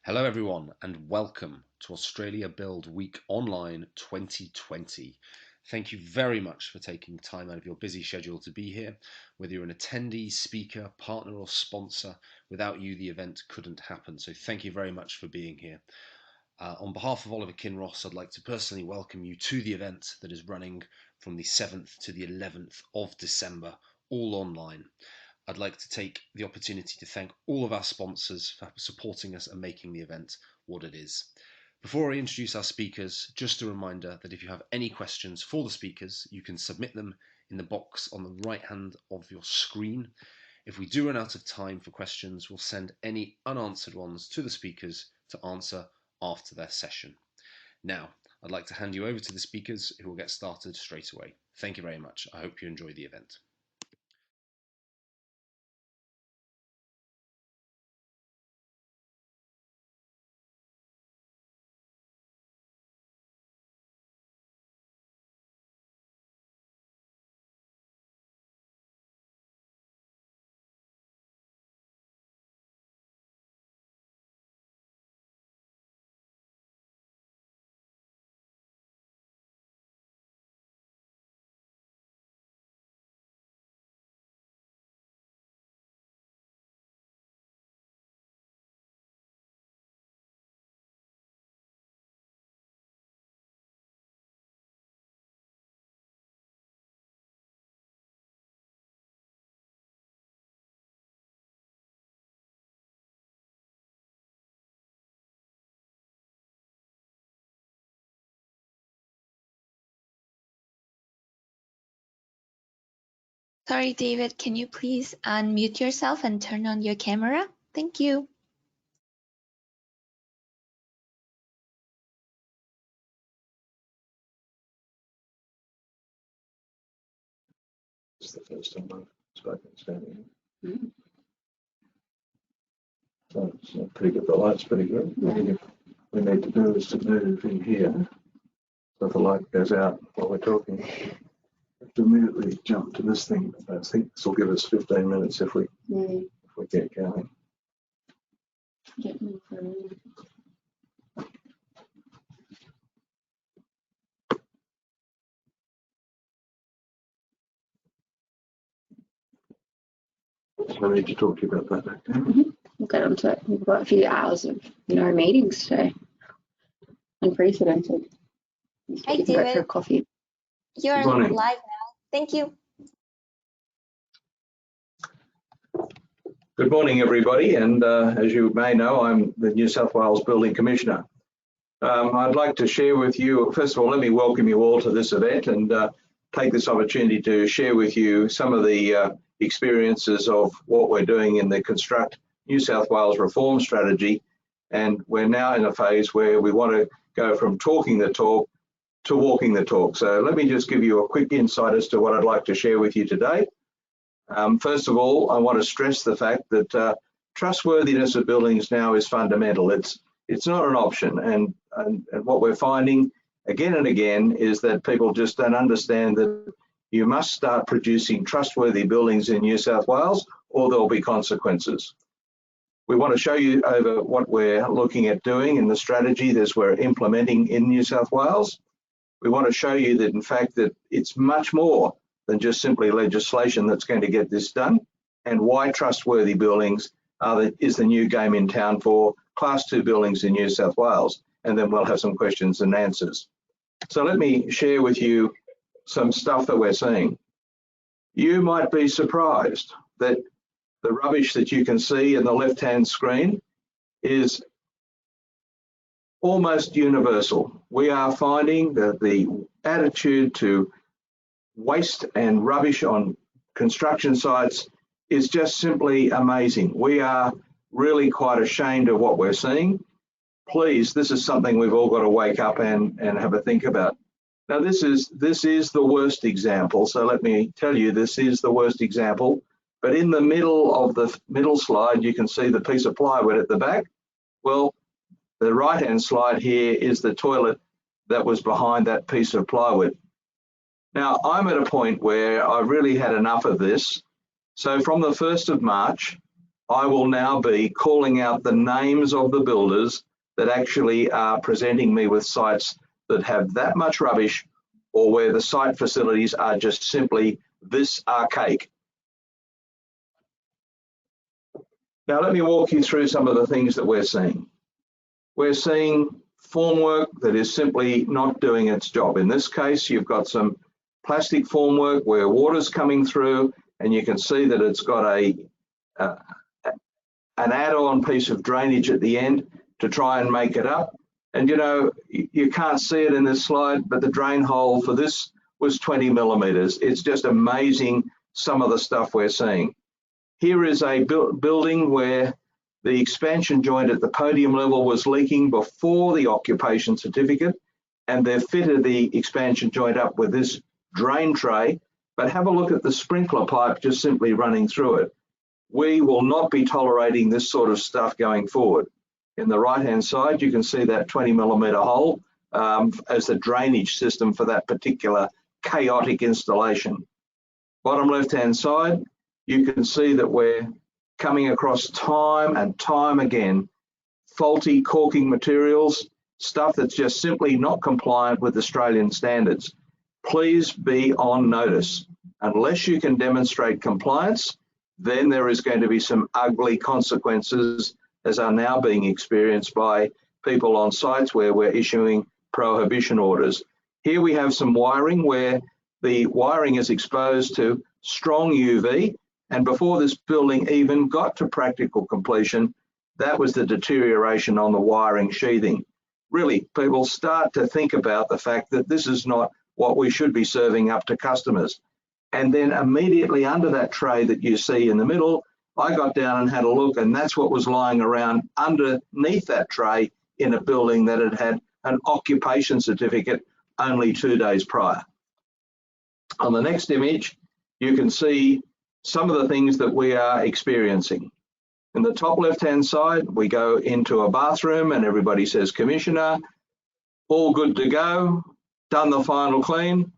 Hello everyone and welcome to Australia Build Week Online 2020. Thank you very much for taking time out of your busy schedule to be here. Whether you're an attendee, speaker, partner or sponsor, without you the event couldn't happen. So thank you very much for being here. On behalf of Oliver Kinross, I'd like to personally welcome you to the event that is running from the 7th to the 11th of December, all online. I'd like to take the opportunity to thank all of our sponsors for supporting us and making the event what it is. Before I introduce our speakers, just a reminder that if you have any questions for the speakers, you can submit them in the box on the right hand of your screen. If we do run out of time for questions, we'll send any unanswered ones to the speakers to answer after their session. Now, I'd like to hand you over to the speakers who will get started straight away. Thank you very much. I hope you enjoy the event. Sorry, David, can you please unmute yourself and turn on your camera? Thank you. It's the first time I've spoken standing. So it's pretty good. The light's pretty good. What we need to do is to move in here so the light goes out while we're talking. We have to immediately jump to this thing. I think this will give us 15 minutes if we get going. So I need to talk to you about that. Okay? We'll get onto it. We've got a few hours of no meetings today. Unprecedented. Hi, Go David. for a coffee. You're live now. Thank you. Good morning, everybody. And as you may know, I'm the New South Wales Building Commissioner. I'd like to share with you, first of all, let me welcome you all to this event and take this opportunity to share with you some of the experiences of what we're doing in the Construct New South Wales reform strategy. And we're now in a phase where we want to go from talking the talk to walking the talk. So let me just give you a quick insight as to what I'd like to share with you today. First of all, I want to stress the fact that trustworthiness of buildings now is fundamental. It's not an option. And what we're finding again and again is that people just don't understand that you must start producing trustworthy buildings in New South Wales or there'll be consequences. We want to show you over what we're looking at doing in the strategy that we're implementing in New South Wales. We want to show you that in fact that it's much more than just simply legislation that's going to get this done, and why trustworthy buildings is the new game in town for Class 2 buildings in New South Wales. And then we'll have some questions and answers. So let me share with you some stuff that we're seeing. You might be surprised that the rubbish that you can see in the left-hand screen is almost universal. We are finding that the attitude to waste and rubbish on construction sites is just simply amazing. We are really quite ashamed of what we're seeing. Please, this is something we've all got to wake up and have a think about. Now, this is the worst example. So let me tell you, this is the worst example. But in the middle of the middle slide, you can see the piece of plywood at the back. Well, the right-hand slide here is the toilet that was behind that piece of plywood. Now, I'm at a point where I've really had enough of this. So from the 1st of March, I will now be calling out the names of the builders that actually are presenting me with sites that have that much rubbish, or where the site facilities are just simply this archaic. Now let me walk you through some of the things that we're seeing. We're seeing formwork that is simply not doing its job. In this case, you've got some plastic formwork where water's coming through, and you can see that it's got an add-on piece of drainage at the end to try and make it up. And you know, you can't see it in this slide, but the drain hole for this was 20 millimeters. It's just amazing some of the stuff we're seeing. Here is a building where the expansion joint at the podium level was leaking before the occupation certificate, and they've fitted the expansion joint up with this drain tray. But have a look at the sprinkler pipe just simply running through it. We will not be tolerating this sort of stuff going forward. In the right-hand side, you can see that 20 millimeter hole as the drainage system for that particular chaotic installation. Bottom left-hand side, you can see that we're coming across time and time again faulty caulking materials, stuff that's just simply not compliant with Australian standards. Please be on notice. Unless you can demonstrate compliance, then there is going to be some ugly consequences, as are now being experienced by people on sites where we're issuing prohibition orders. Here we have some wiring where the wiring is exposed to strong UV, and before this building even got to practical completion, that was the deterioration on the wiring sheathing. Really, people start to think about the fact that this is not what we should be serving up to customers. And then immediately under that tray that you see in the middle, I got down and had a look, and that's what was lying around underneath that tray in a building that had had an occupation certificate only 2 days prior. On the next image, you can see some of the things that we are experiencing. In the top left-hand side, we go into a bathroom and everybody says, Commissioner, all good to go, done the final clean,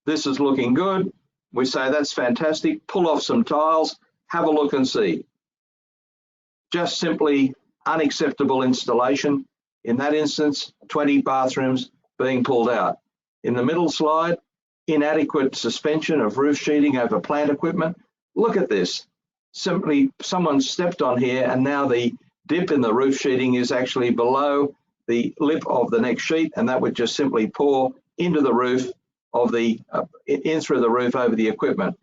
this is looking good. We say, that's fantastic, pull off some tiles, have a look and see. Just simply unacceptable installation. In that instance, 20 bathrooms being pulled out. In the middle slide, inadequate suspension of roof sheeting over plant equipment. Look at this. Simply someone stepped on here, and now the dip in the roof sheeting is actually below the lip of the next sheet, and that would just simply pour into the roof of the in through the roof over the equipment.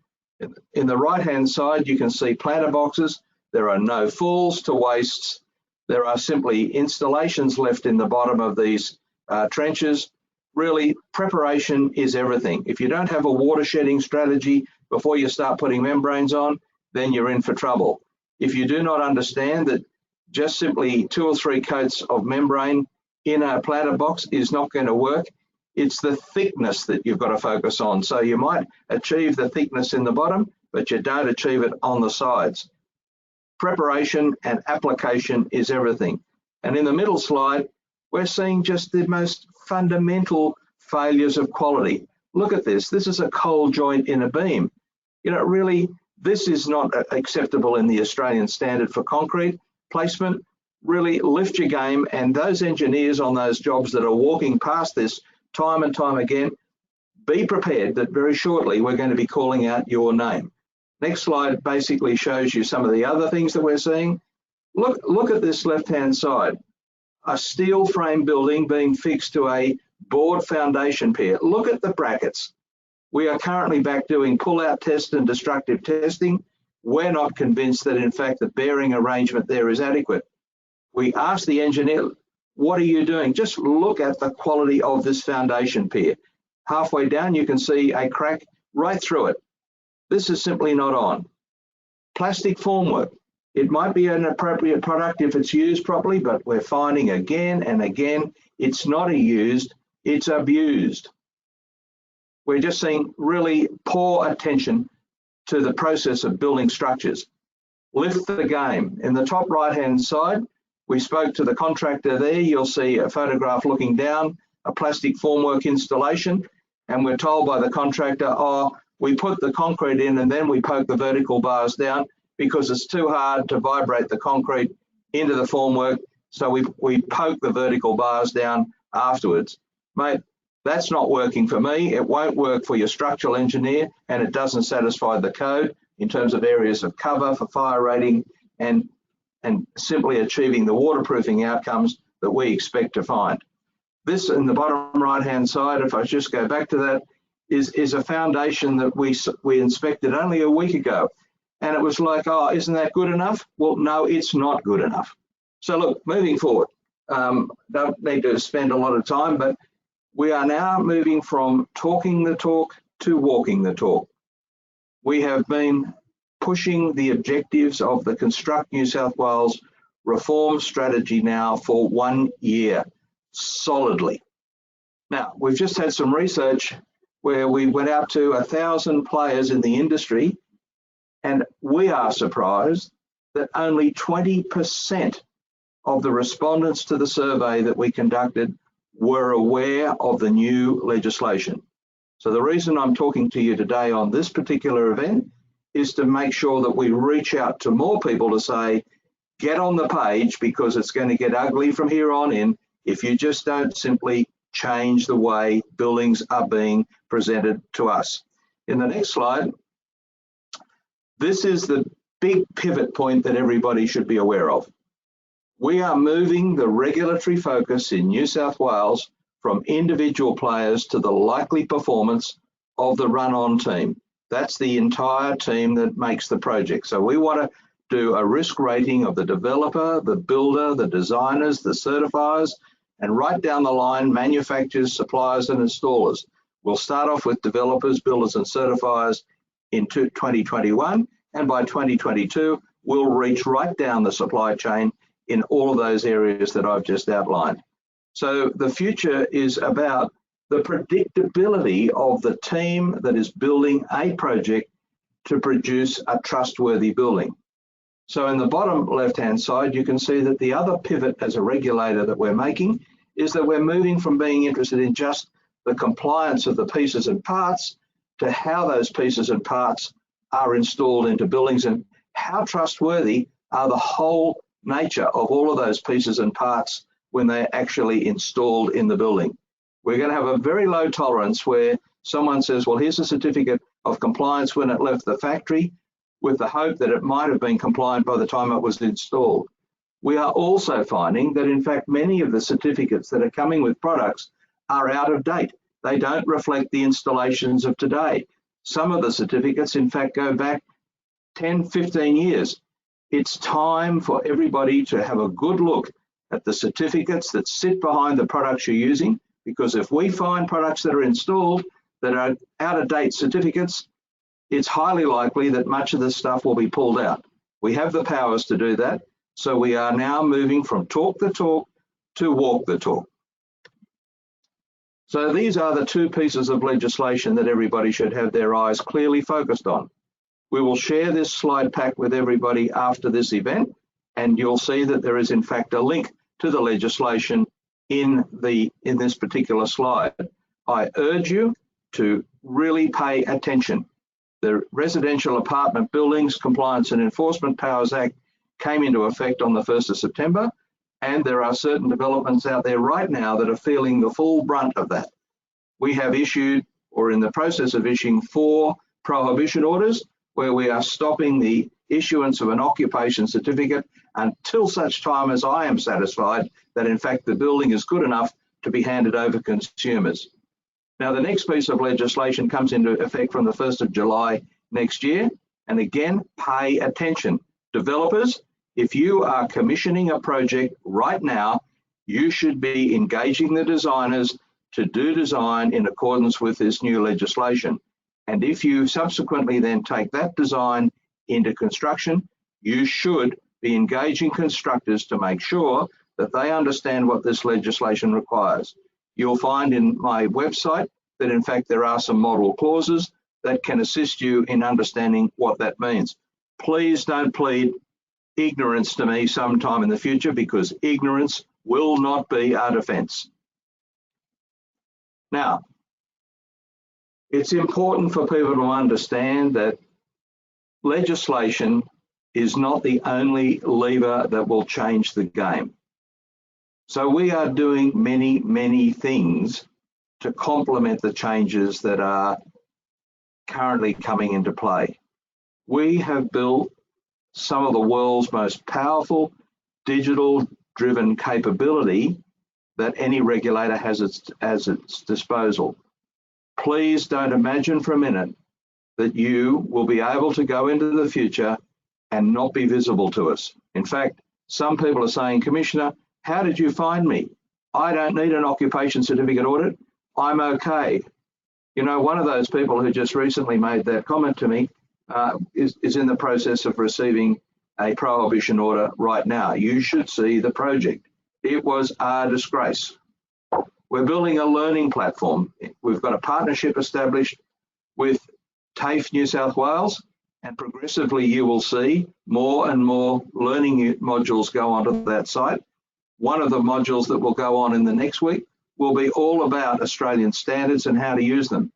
In the right hand side, you can see planter boxes. There are no fulls to wastes. There are simply installations left in the bottom of these trenches. Really, preparation is everything. If you don't have a water shedding strategy before you start putting membranes on, then you're in for trouble. If you do not understand that just simply 2 or 3 coats of membrane in a planter box is not going to work, it's the thickness that you've got to focus on. So you might achieve the thickness in the bottom, but you don't achieve it on the sides. Preparation and application is everything. And in the middle slide, we're seeing just the most fundamental failures of quality. Look at this. This is a cold joint in a beam. You know, really, this is not acceptable in the Australian standard for concrete placement. Really lift your game, and those engineers on those jobs that are walking past this time and time again, be prepared that very shortly we're going to be calling out your name. Next slide basically shows you some of the other things that we're seeing. Look at this left-hand side. A steel frame building being fixed to a board foundation pier. Look at the brackets. We are currently back doing pull-out test and destructive testing. We're not convinced that in fact the bearing arrangement there is adequate. We asked the engineer, what are you doing? Just look at the quality of this foundation pier. Halfway down, you can see a crack right through it. This is simply not on. Plastic formwork. It might be an appropriate product if it's used properly, but we're finding again and again, it's not used, it's abused. We're just seeing really poor attention to the process of building structures. Lift the game. In the top right-hand side, we spoke to the contractor there. You'll see a photograph looking down, a plastic formwork installation, and we're told by the contractor, oh, we put the concrete in and then we poke the vertical bars down because it's too hard to vibrate the concrete into the formwork, so we poke the vertical bars down afterwards. Mate, that's not working for me. It won't work for your structural engineer, and it doesn't satisfy the code in terms of areas of cover for fire rating and simply achieving the waterproofing outcomes that we expect to find. This in the bottom right-hand side, if I just go back to that, is a foundation that we inspected only a week ago. And it was like, oh, isn't that good enough? Well, no, it's not good enough. So look, moving forward, don't need to spend a lot of time, but we are now moving from talking the talk to walking the talk. We have been pushing the objectives of the Construct New South Wales reform strategy now for 1 year, solidly. Now, we've just had some research where we went out to 1,000 players in the industry, and we are surprised that only 20% of the respondents to the survey that we conducted were aware of the new legislation. So the reason I'm talking to you today on this particular event is to make sure that we reach out to more people to say, get on the page, because it's going to get ugly from here on in if you just don't simply change the way buildings are being presented to us. In the next slide, this is the big pivot point that everybody should be aware of. We are moving the regulatory focus in New South Wales from individual players to the likely performance of the run-on team. That's the entire team that makes the project. So we want to do a risk rating of the developer, the builder, the designers, the certifiers, and right down the line, manufacturers, suppliers, and installers. We'll start off with developers, builders, and certifiers in 2021, and by 2022, we'll reach right down the supply chain in all of those areas that I've just outlined. So the future is about the predictability of the team that is building a project to produce a trustworthy building. So in the bottom left-hand side, you can see that the other pivot as a regulator that we're making is that we're moving from being interested in just the compliance of the pieces and parts to how those pieces and parts are installed into buildings and how trustworthy are the whole nature of all of those pieces and parts when they're actually installed in the building. We're going to have a very low tolerance where someone says, well, here's a certificate of compliance when it left the factory, with the hope that it might have been compliant by the time it was installed. We are also finding that, in fact, many of the certificates that are coming with products are out of date. They don't reflect the installations of today. Some of the certificates, in fact, go back 10, 15 years. It's time for everybody to have a good look at the certificates that sit behind the products you're using, because if we find products that are installed that are out-of-date certificates, it's highly likely that much of this stuff will be pulled out. We have the powers to do that, so we are now moving from talk the talk to walk the talk. So these are the two pieces of legislation that everybody should have their eyes clearly focused on. We will share this slide pack with everybody after this event, and you'll see that there is in fact a link to the legislation in this particular slide. I urge you to really pay attention. The Residential Apartment Buildings Compliance and Enforcement Powers Act came into effect on the 1st of September, and there are certain developments out there right now that are feeling the full brunt of that. We have issued, or in the process of issuing, 4 prohibition orders where we are stopping the issuance of an occupation certificate until such time as I am satisfied that in fact the building is good enough to be handed over to consumers. Now, the next piece of legislation comes into effect from the 1st of July next year. And again, pay attention. Developers, if you are commissioning a project right now, you should be engaging the designers to do design in accordance with this new legislation. And if you subsequently then take that design into construction, you should be engaging constructors to make sure that they understand what this legislation requires. You'll find in my website that in fact there are some model clauses that can assist you in understanding what that means. Please don't plead ignorance to me sometime in the future, because ignorance will not be our defense. Now, it's important for people to understand that legislation is not the only lever that will change the game. So we are doing many, many things to complement the changes that are currently coming into play. We have built some of the world's most powerful digital-driven capability that any regulator has at its disposal. Please don't imagine for a minute that you will be able to go into the future and not be visible to us. In fact, some people are saying, Commissioner, how did you find me? I don't need an occupation certificate audit. I'm okay. You know, one of those people who just recently made that comment to me is in the process of receiving a prohibition order right now. You should see the project. It was a disgrace. We're building a learning platform. We've got a partnership established with TAFE New South Wales, and progressively you will see more and more learning modules go onto that site. One of the modules that will go on in the next week will be all about Australian standards and how to use them.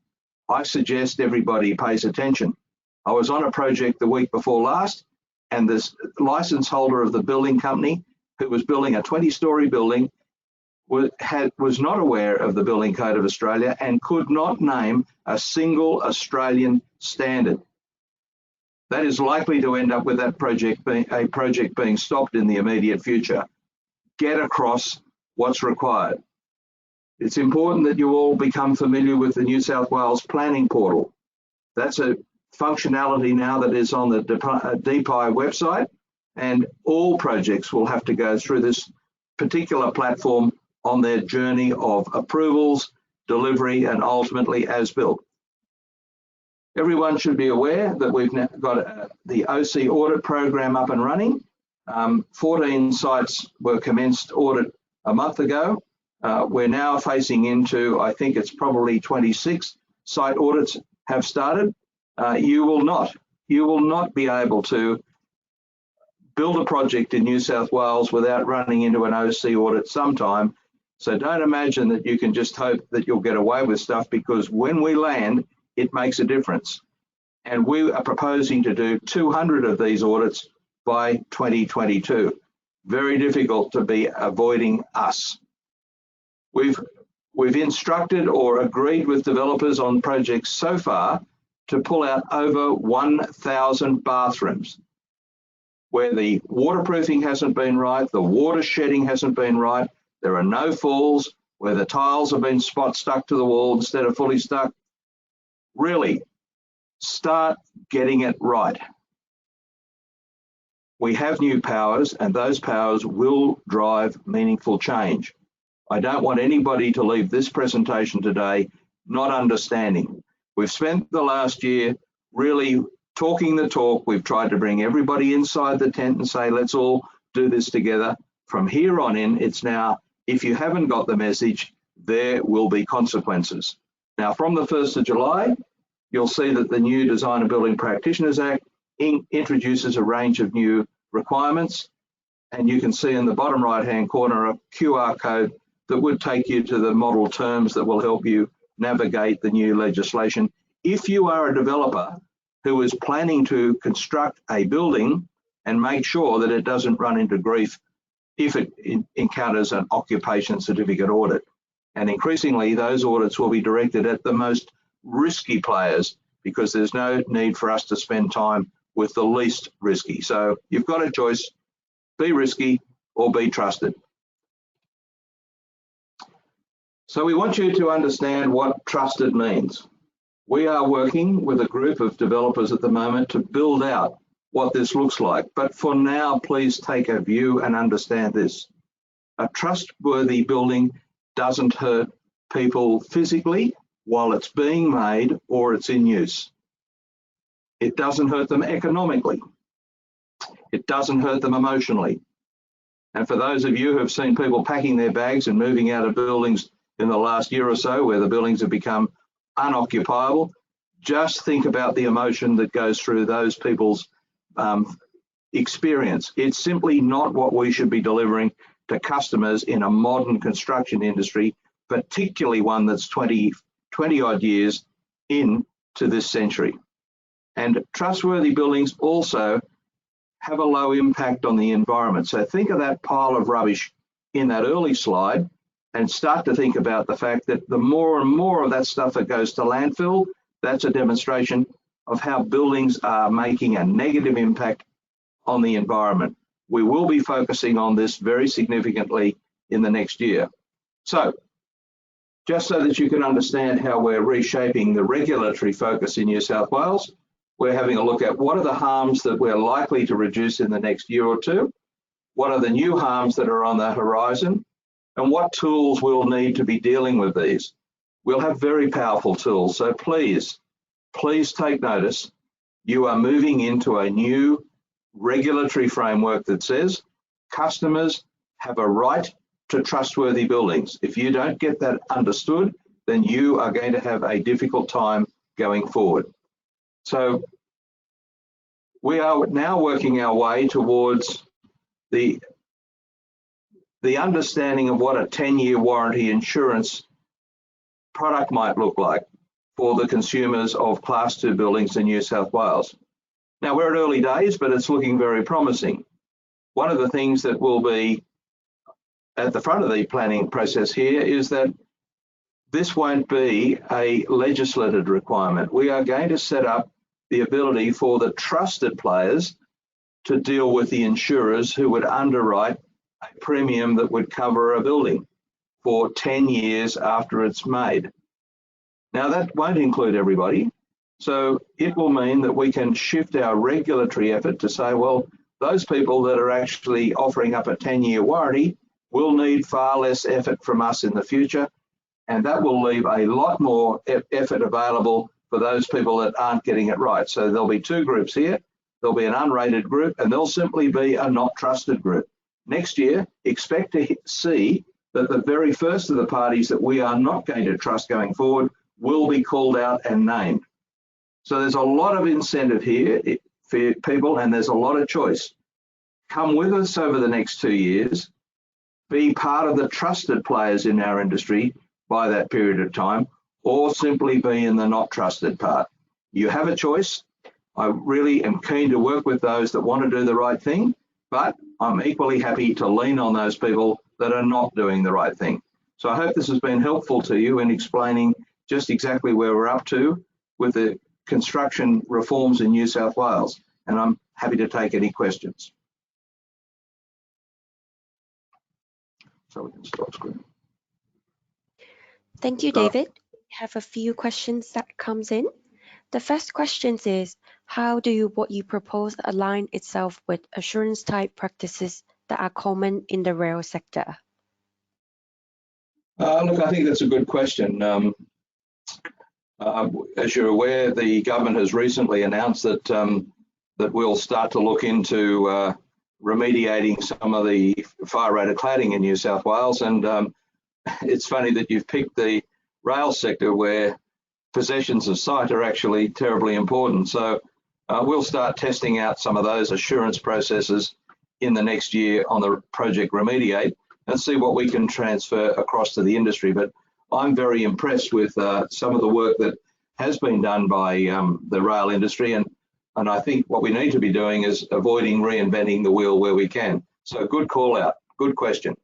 I suggest everybody pays attention. I was on a project the week before last, and this license holder of the building company who was building a 20-story building was not aware of the Building Code of Australia and could not name a single Australian standard. That is likely to end up with that project being stopped in the immediate future. Get across what's required. It's important that you all become familiar with the New South Wales Planning Portal. That's a functionality now that is on the DPI website, and all projects will have to go through this particular platform on their journey of approvals, delivery, and ultimately as built. Everyone should be aware that we've now got the OC audit program up and running. 14 sites were commenced audit a month ago. We're now facing into, I think it's probably 26 site audits have started. You will not be able to build a project in New South Wales without running into an OC audit sometime. So don't imagine that you can just hope that you'll get away with stuff, because when we land, it makes a difference. And we are proposing to do 200 of these audits by 2022. Very difficult to be avoiding us. We've instructed or agreed with developers on projects so far to pull out over 1,000 bathrooms where the waterproofing hasn't been right, the water shedding hasn't been right, there are no falls, where the tiles have been spot stuck to the wall instead of fully stuck. Really, start getting it right. We have new powers, and those powers will drive meaningful change. I don't want anybody to leave this presentation today not understanding. We've spent the last year really talking the talk. We've tried to bring everybody inside the tent and say, let's all do this together. From here on in, it's now, if you haven't got the message, there will be consequences. Now, from the 1st of July, you'll see that the new Design and Building Practitioners Act introduces a range of new requirements. And you can see in the bottom right-hand corner a QR code that would take you to the model terms that will help you navigate the new legislation. If you are a developer who is planning to construct a building and make sure that it doesn't run into grief if it encounters an occupation certificate audit. And increasingly, those audits will be directed at the most risky players, because there's no need for us to spend time with the least risky. So you've got a choice: be risky or be trusted. So we want you to understand what trusted means. We are working with a group of developers at the moment to build out what this looks like. But for now, please take a view and understand this. A trustworthy building doesn't hurt people physically while it's being made or it's in use. It doesn't hurt them economically. It doesn't hurt them emotionally. And for those of you who have seen people packing their bags and moving out of buildings in the last year or so, where the buildings have become unoccupiable, just think about the emotion that goes through those people's experience. It's simply not what we should be delivering to customers in a modern construction industry, particularly one that's 20 odd years into this century. And trustworthy buildings also have a low impact on the environment. So think of that pile of rubbish in that early slide and start to think about the fact that the more and more of that stuff that goes to landfill, that's a demonstration of how buildings are making a negative impact on the environment. We will be focusing on this very significantly in the next year. So, just so that you can understand how we're reshaping the regulatory focus in New South Wales, we're having a look at what are the harms that we're likely to reduce in the next year or two, what are the new harms that are on the horizon, and what tools we'll need to be dealing with these. We'll have very powerful tools, so please take notice. You are moving into a new regulatory framework that says customers have a right to trustworthy buildings. If you don't get that understood, then you are going to have a difficult time going forward. So we are now working our way towards the understanding of what a 10-year warranty insurance product might look like for the consumers of Class 2 buildings in New South Wales. Now, we're at early days, but it's looking very promising. One of the things that will be at the front of the planning process here is that this won't be a legislated requirement. We are going to set up the ability for the trusted players to deal with the insurers who would underwrite a premium that would cover a building for 10 years after it's made. Now, that won't include everybody. So it will mean that we can shift our regulatory effort to say, well, those people that are actually offering up a 10-year warranty will need far less effort from us in the future, and that will leave a lot more effort available for those people that aren't getting it right. So there'll be two groups here. There'll be an unrated group, and there'll simply be a not trusted group. Next year, expect to see that the very first of the parties that we are not going to trust going forward will be called out and named. So there's a lot of incentive here for people, and there's a lot of choice. Come with us over the next 2 years, be part of the trusted players in our industry by that period of time, or simply be in the not trusted part. You have a choice. I really am keen to work with those that want to do the right thing, but I'm equally happy to lean on those people that are not doing the right thing. So I hope this has been helpful to you in explaining just exactly where we're up to with the construction reforms in New South Wales, and I'm happy to take any questions. So we can stop screen. Thank you, David. We have a few questions that comes in. The first question is, how do what you propose align itself with assurance type practices that are common in the rail sector? Look, I think that's a good question. As you're aware, the government has recently announced that that we'll start to look into remediating some of the fire-rated cladding in New South Wales, and it's funny that you've picked the rail sector where possessions of site are actually terribly important. So we'll start testing out some of those assurance processes in the next year on the project Remediate and see what we can transfer across to the industry. But I'm very impressed with some of the work that has been done by the rail industry, and I think what we need to be doing is avoiding reinventing the wheel where we can. So good call out, good question.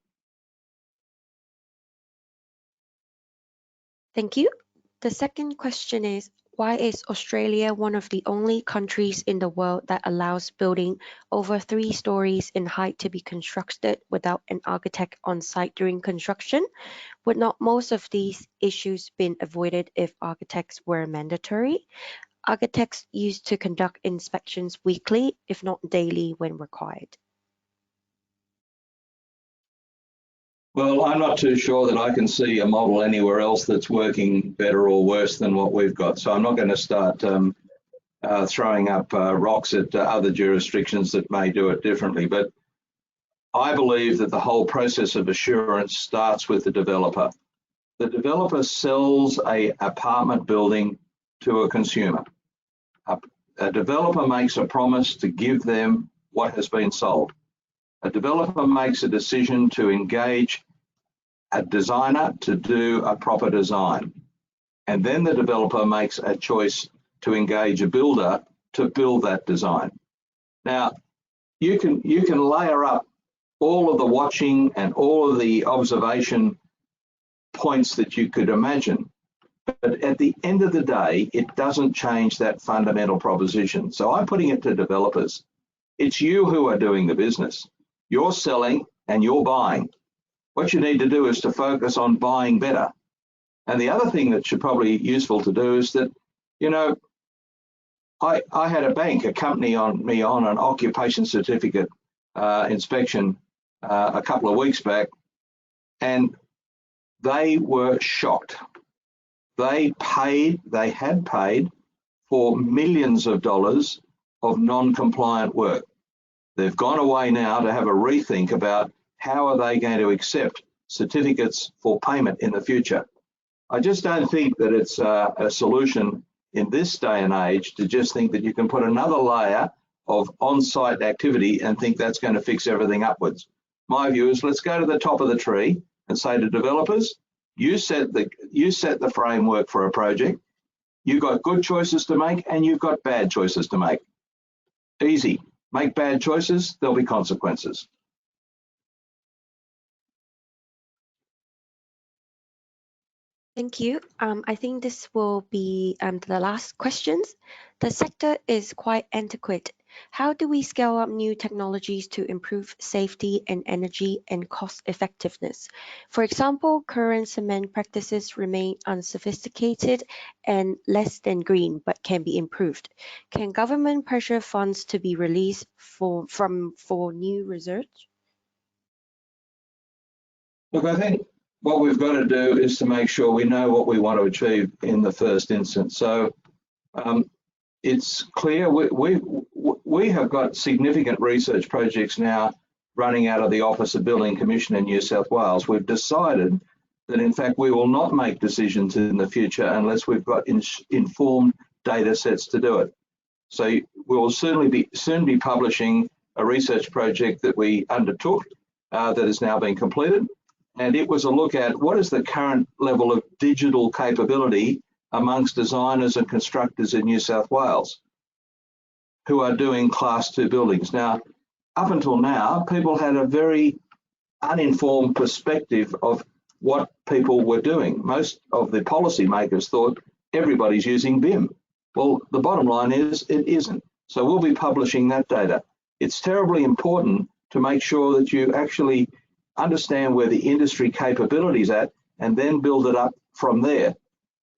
Thank you. The second question is, why is Australia one of the only countries in the world that allows building over 3 stories in height to be constructed without an architect on site during construction? Would not most of these issues been avoided if architects were mandatory? Architects used to conduct inspections weekly, if not daily, when required. Well, I'm not too sure that I can see a model anywhere else that's working better or worse than what we've got. So I'm not going to start throwing up rocks at other jurisdictions that may do it differently. But I believe that the whole process of assurance starts with the developer. The developer sells an apartment building to a consumer. A developer makes a promise to give them what has been sold. A developer makes a decision to engage a designer to do a proper design. And then the developer makes a choice to engage a builder to build that design. Now, you can layer up all of the watching and all of the observation points that you could imagine. But at the end of the day, it doesn't change that fundamental proposition. So I'm putting it to developers. It's you who are doing the business. You're selling and you're buying. What you need to do is to focus on buying better. And the other thing that should probably be useful to do is that, you know, I had a bank accompany me on an occupation certificate inspection a couple of weeks back, and they were shocked. They had paid for millions of dollars of non-compliant work. They've gone away now to have a rethink about how are they going to accept certificates for payment in the future. I just don't think that it's a solution in this day and age to just think that you can put another layer of on-site activity and think that's going to fix everything upwards. My view is let's go to the top of the tree and say to developers, you set the framework for a project. You've got good choices to make and you've got bad choices to make. Easy. Make bad choices, there'll be consequences. Thank you. I think this will be the last questions. The sector is quite antiquated. How do we scale up new technologies to improve safety and energy and cost effectiveness? For example, current cement practices remain unsophisticated and less than green, but can be improved. Can government pressure funds to be released for new research? Look, I think what we've got to do is to make sure we know what we want to achieve in the first instance. So it's clear we have got significant research projects now running out of the Office of Building Commissioner in New South Wales. We've decided that in fact we will not make decisions in the future unless we've got informed data sets to do it. So we'll soon be publishing a research project that we undertook that has now been completed. And it was a look at what is the current level of digital capability amongst designers and constructors in New South Wales who are doing Class 2 buildings. Now, up until now, people had a very uninformed perspective of what people were doing. Most of the policymakers thought everybody's using BIM. Well, the bottom line is it isn't. So we'll be publishing that data. It's terribly important to make sure that you actually understand where the industry capability is at and then build it up from there.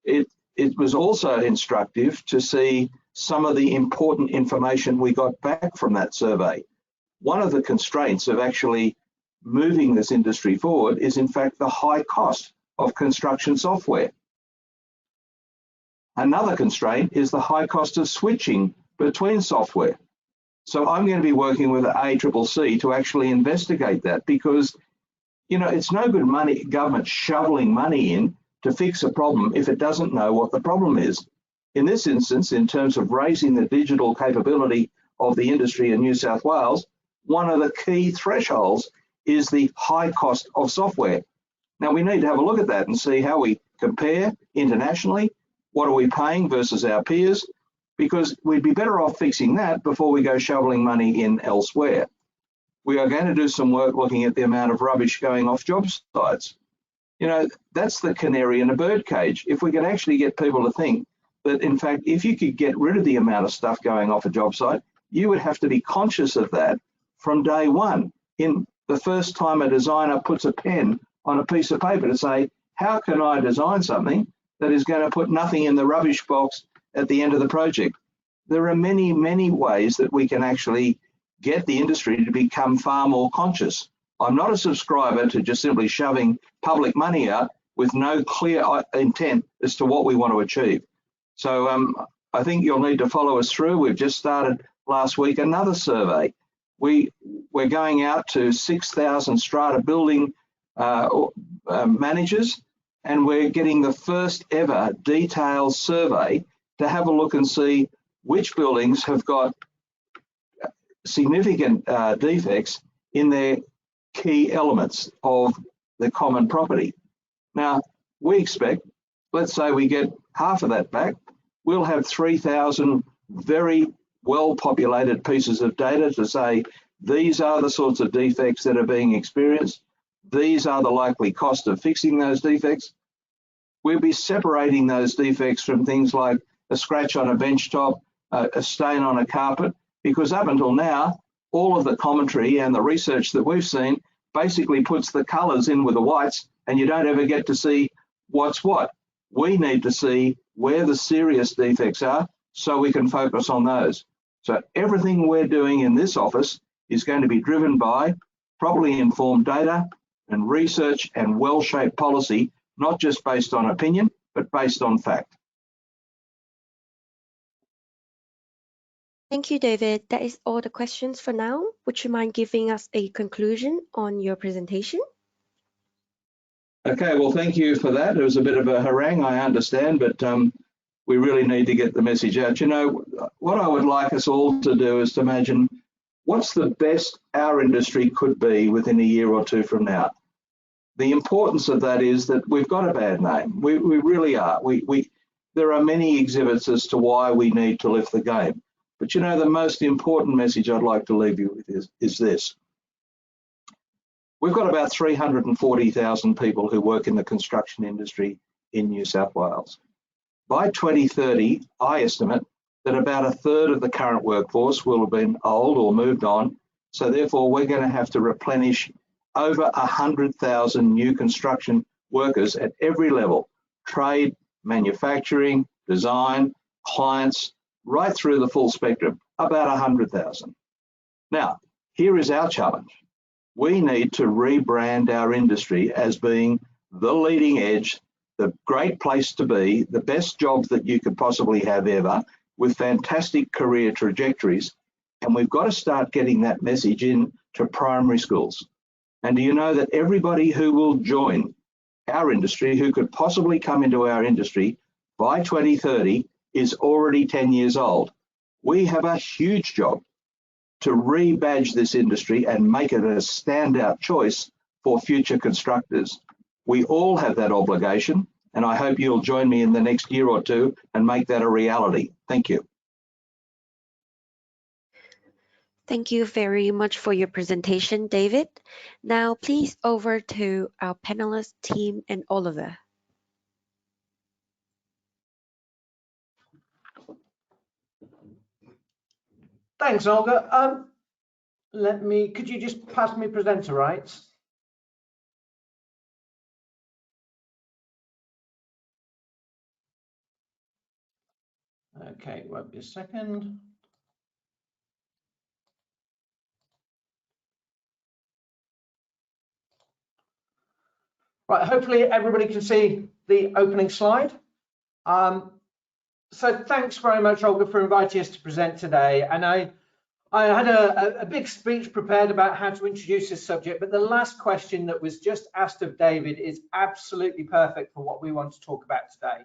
It was also instructive to see some of the important information we got back from that survey. One of the constraints of actually moving this industry forward is in fact the high cost of construction software. Another constraint is the high cost of switching between software. So I'm going to be working with the ACCC to actually investigate that, because you know it's no good government shoveling money in to fix a problem if it doesn't know what the problem is. In this instance, in terms of raising the digital capability of the industry in New South Wales, one of the key thresholds is the high cost of software. Now we need to have a look at that and see how we compare internationally. What are we paying versus our peers? Because we'd be better off fixing that before we go shoveling money in elsewhere. We are going to do some work looking at the amount of rubbish going off job sites. You know, that's the canary in a bird cage. If we can actually get people to think that, in fact, if you could get rid of the amount of stuff going off a job site, you would have to be conscious of that from day one. In the first time a designer puts a pen on a piece of paper to say, how can I design something that is going to put nothing in the rubbish box at the end of the project? There are many, many ways that we can actually get the industry to become far more conscious. I'm not a subscriber to just simply shoving public money out with no clear intent as to what we want to achieve. So I think you'll need to follow us through. We've just started last week another survey. We're going out to 6,000 strata building managers, and we're getting the first ever detailed survey to have a look and see which buildings have got significant defects in their key elements of the common property. Now, we expect, let's say we get half of that back, we'll have 3,000 very well-populated pieces of data to say These are the sorts of defects that are being experienced. These are the likely cost of fixing those defects. We'll be separating those defects from things like a scratch on a bench top, a stain on a carpet, because up until now, all of the commentary and the research that we've seen basically puts the colours in with the whites, and you don't ever get to see what's what. We need to see where the serious defects are so we can focus on those. So everything we're doing in this office is going to be driven by properly informed data and research and well-shaped policy, not just based on opinion, but based on fact. Thank you, David. That is all the questions for now. Would you mind giving us a conclusion on your presentation? Okay, well, thank you for that. It was a bit of a harangue, I understand, but we really need to get the message out. You know, what I would like us all to do is to imagine what's the best our industry could be within a year or two from now. The importance of that is that we've got a bad name. We really are. There are many exhibits as to why we need to lift the game. But you know, the most important message I'd like to leave you with is this. We've got about 340,000 people who work in the construction industry in New South Wales. By 2030, I estimate that about a third of the current workforce will have been old or moved on. So therefore, we're going to have to replenish over 100,000 new construction workers at every level: trade, manufacturing, design, clients, right through the full spectrum, about 100,000. Now, here is our challenge. We need to rebrand our industry as being the leading edge, the great place to be, the best job that you could possibly have ever, with fantastic career trajectories. And we've got to start getting that message in to primary schools. And do you know that everybody who will join our industry, who could possibly come into our industry by 2030, is already 10 years old? We have a huge job to rebadge this industry and make it a standout choice for future constructors. We all have that obligation, and I hope you'll join me in the next year or two and make that a reality. Thank you. Thank you very much for your presentation, David. Now, please over to our panelist team and Oliver. Thanks, Olga. Could you just pass me presenter rights? Okay, won't be a second. Right, hopefully everybody can see the opening slide. So thanks very much, Olga, for inviting us to present today. And I had a big speech prepared about how to introduce this subject, but the last question that was just asked of David is absolutely perfect for what we want to talk about today.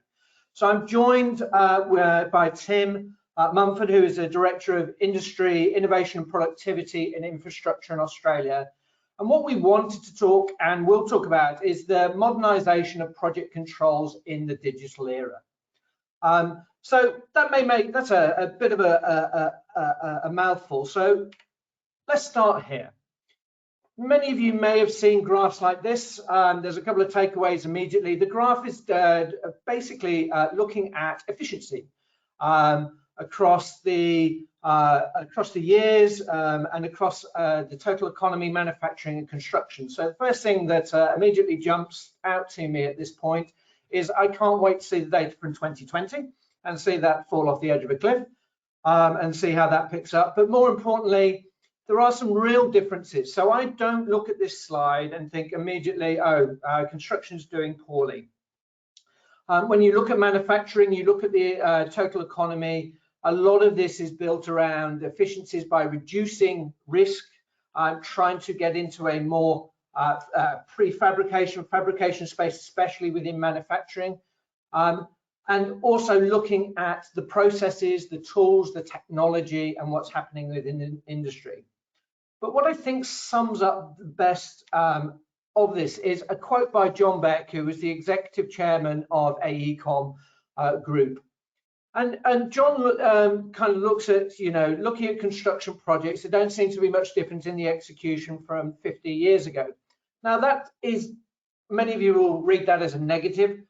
So I'm joined by Tim Mumford, who is the Director of Industry, Innovation and Productivity and Infrastructure in Australia. And what we wanted to talk and will talk about is the modernisation of project controls in the digital era. So that's a bit of a mouthful. So let's start here. Many of you may have seen graphs like this. There's a couple of takeaways immediately. The graph is basically looking at efficiency across the years and across the total economy, manufacturing and construction. So the first thing that immediately jumps out to me at this point is I can't wait to see the data from 2020 and see that fall off the edge of a cliff and see how that picks up. But more importantly, there are some real differences. So I don't look at this slide and think immediately, oh, construction's doing poorly. When you look at manufacturing, you look at the total economy, a lot of this is built around efficiencies by reducing risk, trying to get into a more fabrication space, especially within manufacturing, and also looking at the processes, the tools, the technology, and what's happening within the industry. But what I think sums up the best of this is a quote by John Beck, who was the executive chairman of AECOM Group. And John kind of looks at, looking at construction projects, there don't seem to be much difference in the execution from 50 years ago. Now that is, many of you will read that as a negative.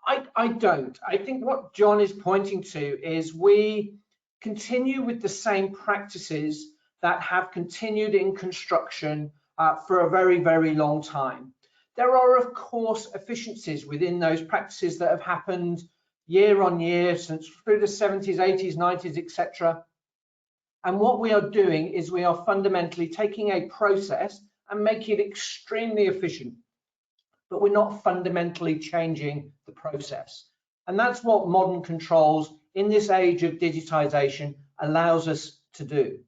I don't. I think what John is pointing to is we continue with the same practices that have continued in construction for a very, very long time. There are, of course, efficiencies within those practices that have happened year on year since through the 70s, 80s, 90s, etc. And what we are doing is we are fundamentally taking a process and making it extremely efficient, but we're not fundamentally changing the process. And that's what modern controls in this age of digitization allows us to do.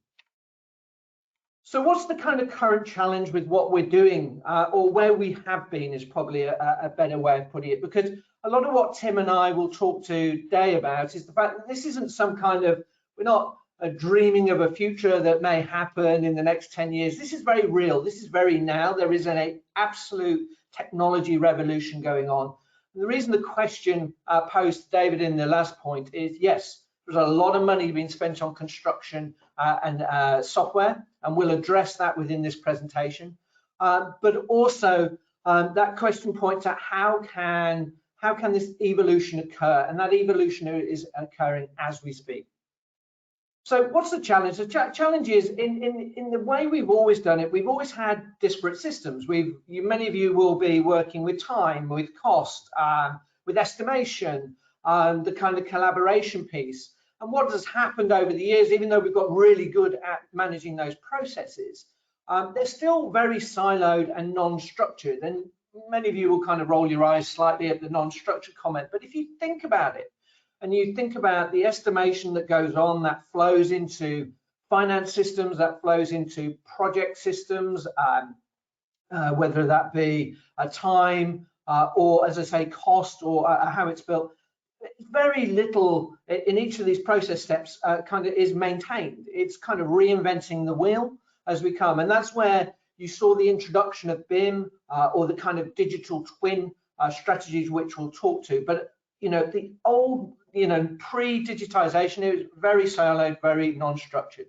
So what's the kind of current challenge with what we're doing, or where we have been is probably a better way of putting it, because a lot of what Tim and I will talk today about is the fact that this isn't some kind of, we're not dreaming of a future that may happen in the next 10 years. This is very real. This is very now. There is an absolute technology revolution going on. And the reason the question posed to David in the last point is, yes, there's a lot of money being spent on construction and software, and we'll address that within this presentation. But also that question points at how can this evolution occur, and that evolution is occurring as we speak. So what's the challenge? The challenge is in the way we've always done it, we've always had disparate systems. Many of you will be working with time, with cost, with estimation, the kind of collaboration piece. And what has happened over the years, even though we've got really good at managing those processes, they're still very siloed and non-structured. And many of you will kind of roll your eyes slightly at the non-structured comment. But if you think about it, and you think about the estimation that goes on, that flows into finance systems, that flows into project systems, whether that be a time or, as I say, cost or how it's built. Very little in each of these process steps kind of is maintained. It's kind of reinventing the wheel as we come. And that's where you saw the introduction of BIM or the kind of digital twin strategies, which we'll talk to. But the old, pre-digitization, it was very siloed, very non-structured.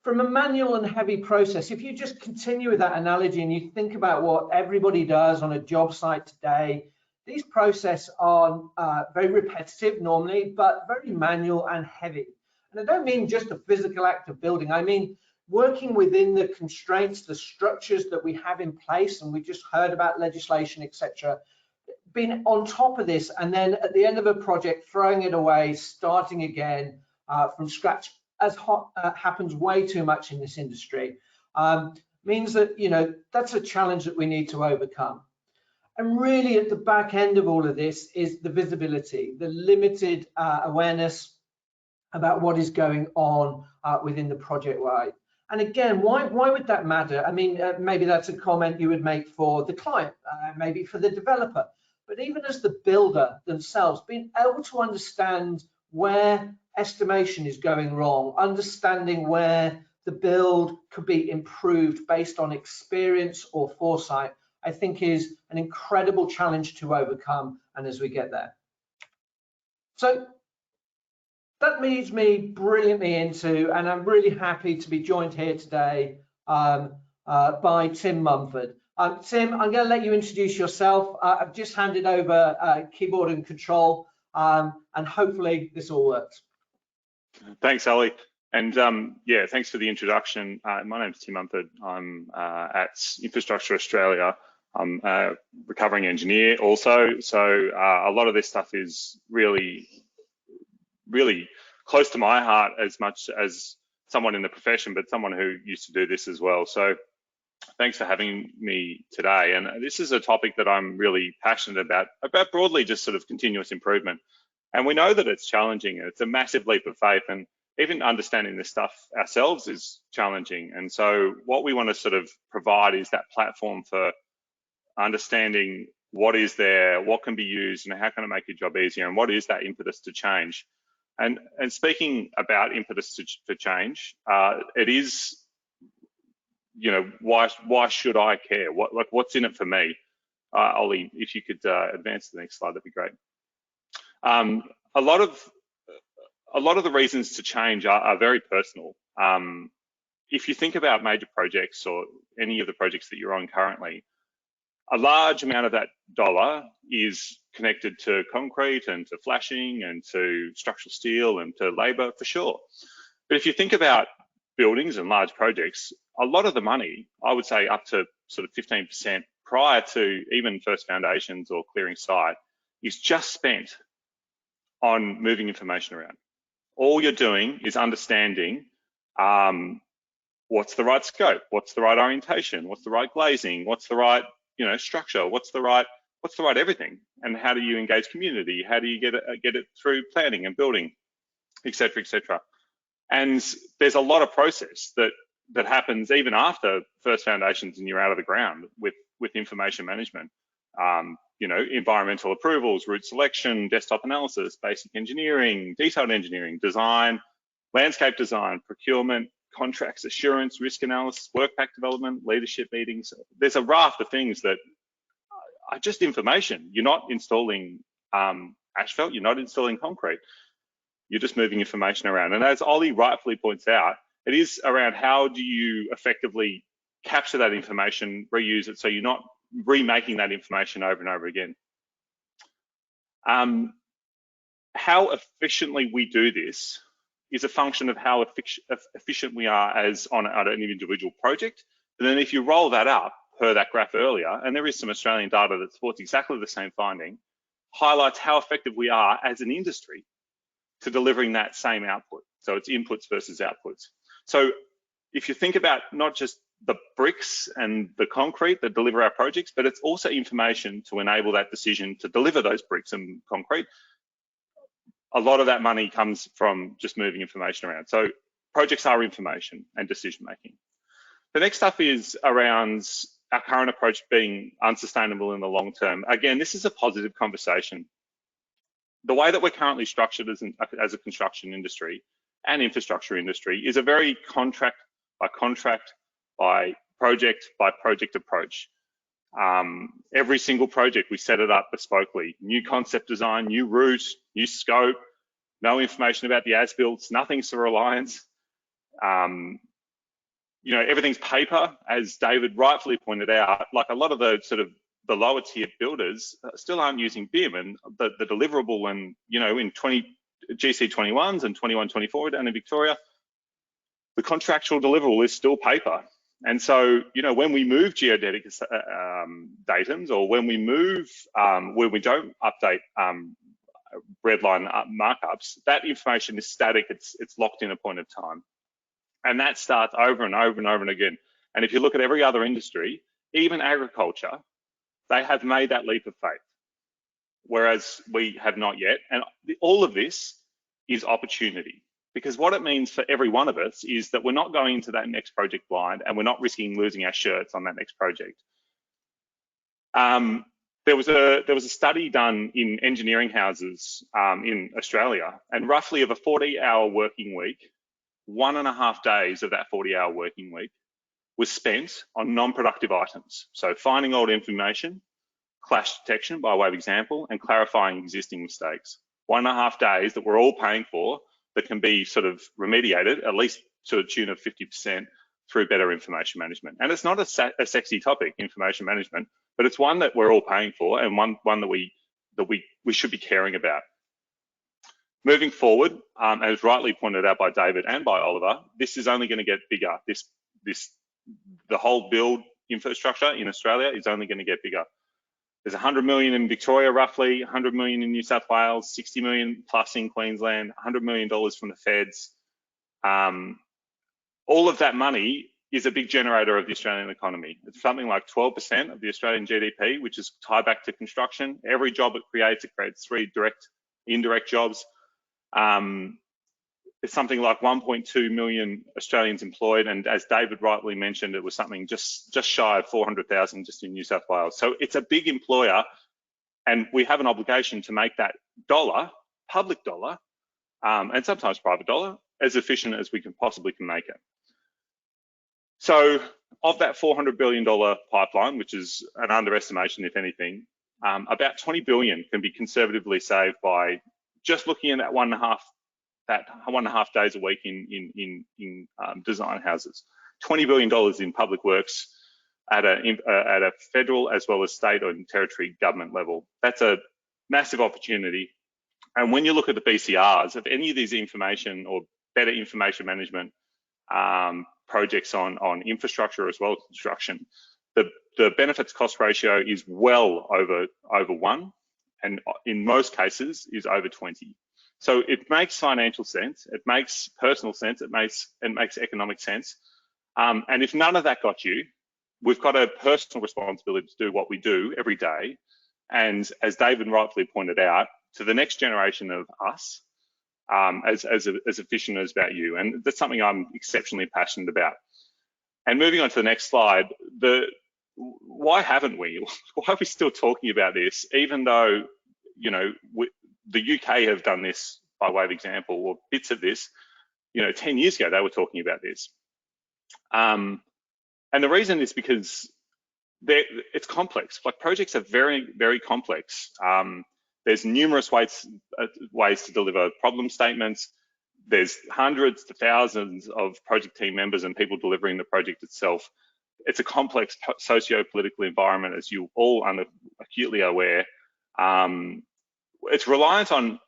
From a manual and heavy process, if you just continue with that analogy and you think about what everybody does on a job site today, these processes are very repetitive normally, but very manual and heavy. And I don't mean just the physical act of building. I mean working within the constraints, the structures that we have in place, and we just heard about legislation, etc. Being on top of this, and then at the end of a project, throwing it away, starting again from scratch, as happens way too much in this industry, means that that's a challenge that we need to overcome. And really, at the back end of all of this is the visibility, the limited awareness about what is going on within the project wide. And again, why would that matter? I mean, maybe that's a comment you would make for the client, maybe for the developer. But even as the builder themselves, being able to understand where estimation is going wrong, understanding where the build could be improved based on experience or foresight, I think is an incredible challenge to overcome, and as we get there. So that leads me brilliantly into, and I'm really happy to be joined here today by Tim Mumford. Tim, I'm going to let you introduce yourself. I've just handed over keyboard and control, and hopefully this all works. Thanks, Ali. And yeah, thanks for the introduction. My name's Tim Mumford. I'm at Infrastructure Australia. I'm a recovering engineer also. So a lot of this stuff is really close to my heart, as much as someone in the profession, but someone who used to do this as well. So thanks for having me today. And this is a topic that I'm really passionate about broadly just sort of continuous improvement. And we know that it's challenging, and it's a massive leap of faith, and even understanding this stuff ourselves is challenging. And so what we want to sort of provide is that platform for understanding what is there, what can be used, and how can it make your job easier, and what is that impetus to change. And speaking about impetus for change, it is, why should I care? What's in it for me? Ollie, if you could advance to the next slide, that'd be great. A lot of a lot of the reasons to change are very personal. If you think about major projects or any of the projects that you're on currently, a large amount of that dollar is connected to concrete and to flashing and to structural steel and to labour, for sure. But if you think about buildings and large projects, a lot of the money, I would say up to sort of 15% prior to even first foundations or clearing site, is just spent on moving information around. All you're doing is understanding what's the right scope, what's the right orientation, what's the right glazing, what's the right structure, what's the right everything, and how do you engage community, how do you get it through planning and building, etc., etc. And there's a lot of process that happens even after first foundations and you're out of the ground with information management. Environmental approvals, route selection, desktop analysis, basic engineering, detailed engineering, design, landscape design, procurement, contracts, assurance, risk analysis, work pack development, leadership meetings. There's a raft of things that are just information. You're not installing asphalt, you're not installing concrete. You're just moving information around. And as Ollie rightfully points out, it is around how do you effectively capture that information, reuse it, so you're not remaking that information over and over again. How efficiently we do this is a function of how efficient we are as on an individual project. And then if you roll that up per that graph earlier, and there is some Australian data that supports exactly the same finding, highlights how effective we are as an industry to delivering that same output. So it's inputs versus outputs. So if you think about not just the bricks and the concrete that deliver our projects, but it's also information to enable that decision to deliver those bricks and concrete. A lot of that money comes from just moving information around. So projects are information and decision making. The next stuff is around our current approach being unsustainable in the long term. Again, this is a positive conversation. The way that we're currently structured as a construction industry and infrastructure industry is a very contract by project approach. Every single project, we set it up bespokely. New concept design, new route, new scope, no information about the as-builts, nothing to reliance. Everything's paper, as David rightfully pointed out. Like a lot of the sort of the lower tier builders still aren't using BIM, and the deliverable and in GC21s and 21-24 down in Victoria, the contractual deliverable is still paper. And so, when we move geodetic datums, or when we move where we don't update red line markups, that information is static. It's locked in a point of time, and that starts over and over and over and again. And if you look at every other industry, even agriculture, they have made that leap of faith, whereas we have not yet. And all of this is opportunity. Because what it means for every one of us is that we're not going into that next project blind, and we're not risking losing our shirts on that next project. There was a study done in engineering houses in Australia, and roughly of a 40-hour working week, 1.5 days of that 40-hour working week was spent on non-productive items. So finding old information, clash detection by way of example, and clarifying existing mistakes. 1.5 days that we're all paying for, that can be sort of remediated, at least to a tune of 50% through better information management. And it's not a sexy topic, information management, but it's one that we're all paying for, and one that we should be caring about. Moving forward, as rightly pointed out by David and by Oliver, this is only going to get bigger. The whole build infrastructure in Australia is only going to get bigger. There's 100 million in Victoria, roughly 100 million in New South Wales, 60 million plus in Queensland, $100 million from the feds. All of that money is a big generator of the Australian economy. It's something like 12% of the Australian GDP, which is tied back to construction. Every job it creates 3 direct, indirect jobs. It's something like 1.2 million Australians employed, and as David rightly mentioned, it was something just shy of 400,000 just in New South Wales. So it's a big employer, and we have an obligation to make that dollar, public dollar, and sometimes private dollar, as efficient as we can possibly make it. So of that $400 billion pipeline, which is an underestimation if anything, about 20 billion can be conservatively saved by just looking at that 1.5 that 1.5 days a week in design houses, $20 billion in public works at a federal as well as state and territory government level. That's a massive opportunity. And when you look at the BCRs of any of these information or better information management projects on infrastructure as well as construction, the benefits cost ratio is well over 1, and in most cases is over 20. So it makes financial sense, it makes personal sense, it makes economic sense. And if none of that got you, we've got a personal responsibility to do what we do every day. And as David rightfully pointed out, to the next generation of us, as efficient as about you. And that's something I'm exceptionally passionate about. And moving on to the next slide, why haven't we? Why are we still talking about this, even though, you know, the UK have done this by way of example, or bits of this, you know, 10 years ago, they were talking about this. And the reason is because it's complex. Like, projects are very, very complex. There's numerous ways to deliver problem statements. There's hundreds to thousands of project team members and people delivering the project itself. It's a complex socio-political environment, as you all are acutely aware. It's reliant on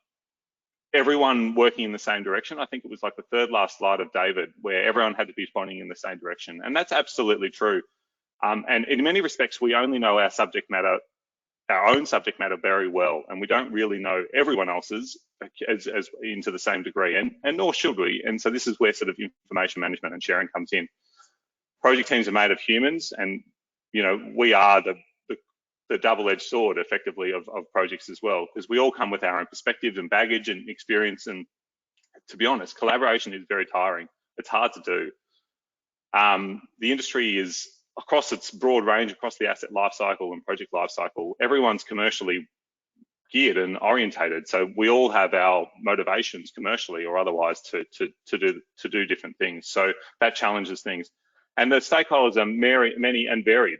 everyone working in the same direction. I think it was like the third last slide of David, where everyone had to be pointing in the same direction. And that's absolutely true. And in many respects, we only know our subject matter, our own subject matter very well, and we don't really know everyone else's as into the same degree, and nor should we. And so this is where sort of information management and sharing comes in. Project teams are made of humans, and you know, we are the double-edged sword, effectively, of projects as well, because we all come with our own perspectives and baggage and experience. And to be honest, collaboration is very tiring. It's hard to do. The industry is, across its broad range, across the asset lifecycle and project lifecycle, everyone's commercially geared and orientated. So we all have our motivations, commercially or otherwise, to do different things. So that challenges things. And the stakeholders are many and varied.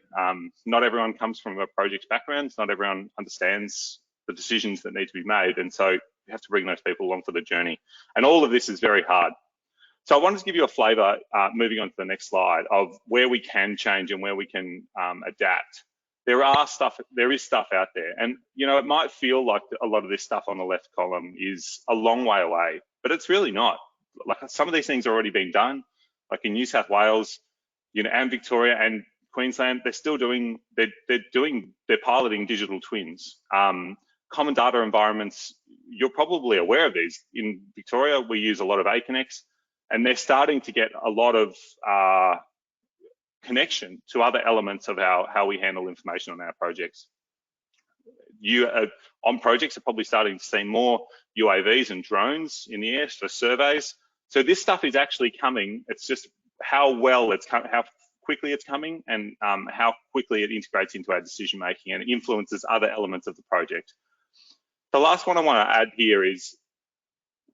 Not everyone comes from a project background. Not everyone understands the decisions that need to be made. And so you have to bring those people along for the journey. And all of this is very hard. So I wanted to give you a flavour, moving on to the next slide, of where we can change and where we can adapt. There is stuff out there. And, you know, it might feel like a lot of this stuff on the left column is a long way away, but it's really not. Like, some of these things are already being done. Like in New South Wales, you know, and Victoria and Queensland, they're piloting digital twins. Common data environments, you're probably aware of these. In Victoria, we use a lot of Aconex, and they're starting to get a lot of connection to other elements of how we handle information on our projects. You on projects are probably starting to see more UAVs and drones in the air for surveys. So this stuff is actually coming. It's just how quickly it's coming, and how quickly it integrates into our decision making and influences other elements of the project. The last one I want to add here is,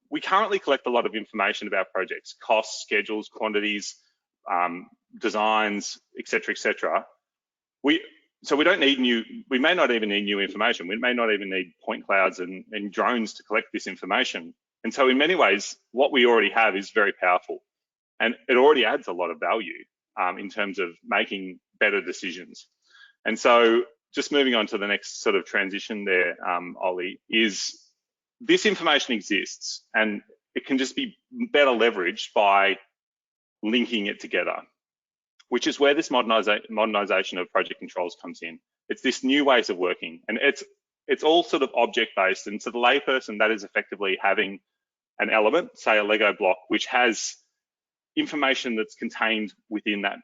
we currently collect a lot of information about projects: costs, schedules, quantities, designs, etc., etc. So we don't need we may not even need new information. We may not even need point clouds and drones to collect this information. And so in many ways, what we already have is very powerful, and it already adds a lot of value in terms of making better decisions. And so just moving on to the next sort of transition there, Ollie, is this information exists, and it can just be better leveraged by linking it together, which is where this modernization of project controls comes in. It's this new ways of working, and it's all sort of object-based. And to the layperson, that is effectively having an element, say a Lego block, which has information that's contained within that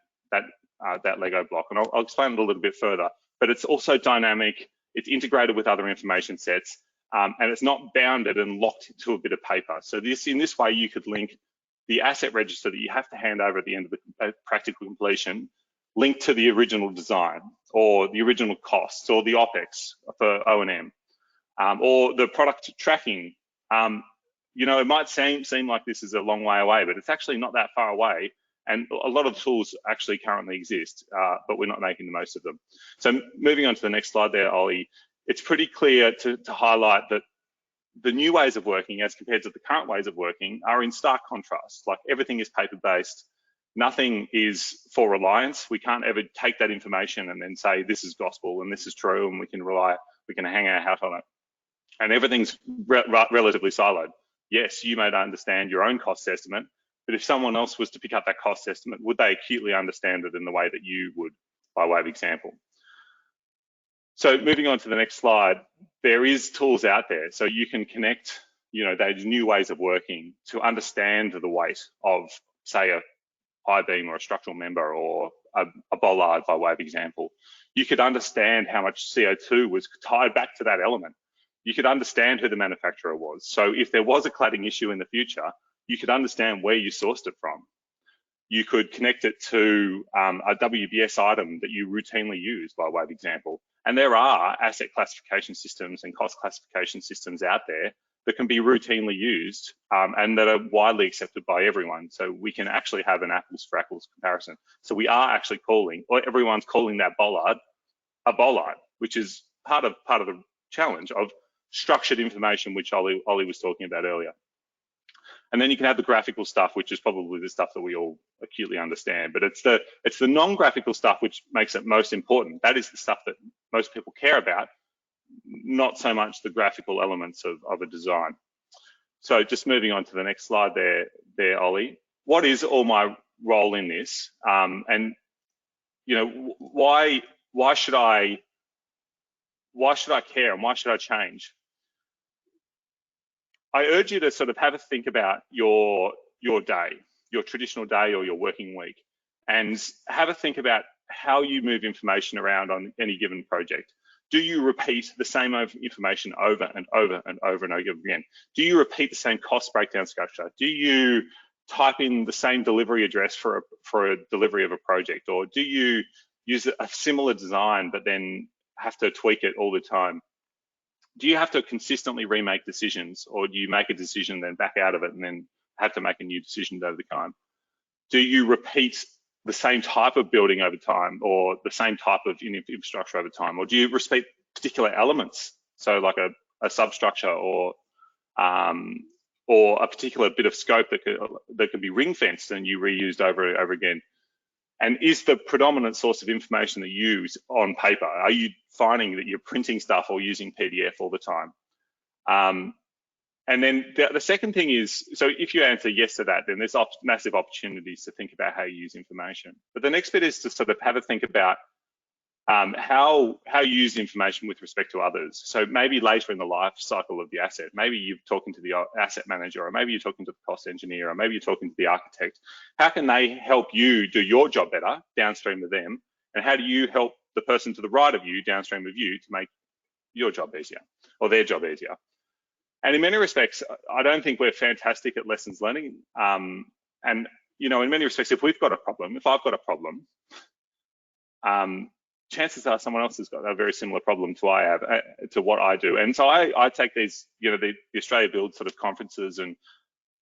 Lego block. And I'll explain it a little bit further, but it's also dynamic, it's integrated with other information sets, and it's not bounded and locked to a bit of paper. So in this way, you could link the asset register that you have to hand over at the end of the practical completion, linked to the original design, or the original costs, or the OPEX for O&M, or the product tracking. You know, it might seem like this is a long way away, but it's actually not that far away. And a lot of tools actually currently exist, but we're not making the most of them. So moving on to the next slide there, Ollie, it's pretty clear to highlight that the new ways of working as compared to the current ways of working are in stark contrast. Like everything is paper-based, nothing is for reliance. We can't ever take that information and then say this is gospel and this is true and we can hang our hat on it. And everything's relatively siloed. Yes, you may understand your own cost estimate, but if someone else was to pick up that cost estimate, would they acutely understand it in the way that you would, by way of example? So moving on to the next slide, there is tools out there. So you can connect, those new ways of working to understand the weight of, say, a I-beam or a structural member or a bollard, by way of example. You could understand how much CO2 was tied back to that element. You could understand who the manufacturer was. So if there was a cladding issue in the future, you could understand where you sourced it from. You could connect it to a WBS item that you routinely use, by way of example. And there are asset classification systems and cost classification systems out there that can be routinely used and that are widely accepted by everyone. So we can actually have an apples for apples comparison. So we are actually calling, or everyone's calling that bollard a bollard, which is part of the challenge of structured information, which Ollie was talking about earlier. And then you can have the graphical stuff, which is probably the stuff that we all acutely understand. But it's the non-graphical stuff which makes it most important. That is the stuff that most people care about, not so much the graphical elements of a design. So just moving on to the next slide there, Ollie. What is all my role in this? And why should I care and why should I change? I urge you to sort of have a think about your day, your traditional day or your working week, and have a think about how you move information around on any given project. Do you repeat the same information over and over and over and over again? Do you repeat the same cost breakdown structure? Do you type in the same delivery address for a delivery of a project? Or do you use a similar design but then have to tweak it all the time? Do you have to consistently remake decisions, or do you make a decision, then back out of it, and then have to make a new decision over the time? Do you repeat the same type of building over time, or the same type of infrastructure over time, or do you repeat particular elements? So like a substructure or a particular bit of scope that could be ring fenced and you reused over and over again. And is the predominant source of information that you use on paper? Are you finding that you're printing stuff or using PDF all the time? And then the second thing is, so if you answer yes to that, then there's massive opportunities to think about how you use information. But the next bit is to sort of have a think about how you use information with respect to others. So maybe later in the life cycle of the asset, maybe you're talking to the asset manager, or maybe you're talking to the cost engineer, or maybe you're talking to the architect. How can they help you do your job better downstream of them? And how do you help the person to the right of you downstream of you to make your job easier or their job easier? And in many respects, I don't think we're fantastic at lessons learning. And in many respects, if I've got a problem, chances are someone else has got a very similar problem to what I do. And so I take these, the Australia Build sort of conferences and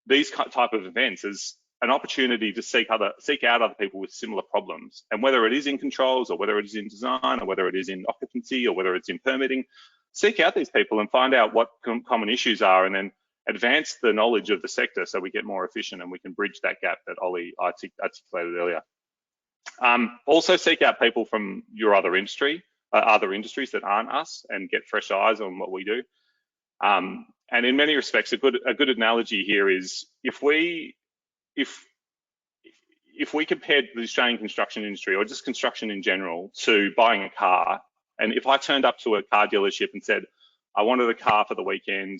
these type of events as an opportunity to seek out other people with similar problems. And whether it is in controls, or whether it is in design, or whether it is in occupancy, or whether it's in permitting, seek out these people and find out what common issues are, and then advance the knowledge of the sector so we get more efficient and we can bridge that gap that Ollie articulated earlier. Also seek out people from your other industries that aren't us, and get fresh eyes on what we do. And in many respects, a good analogy here is if we compared the Australian construction industry, or just construction in general, to buying a car, and if I turned up to a car dealership and said, I wanted a car for the weekend,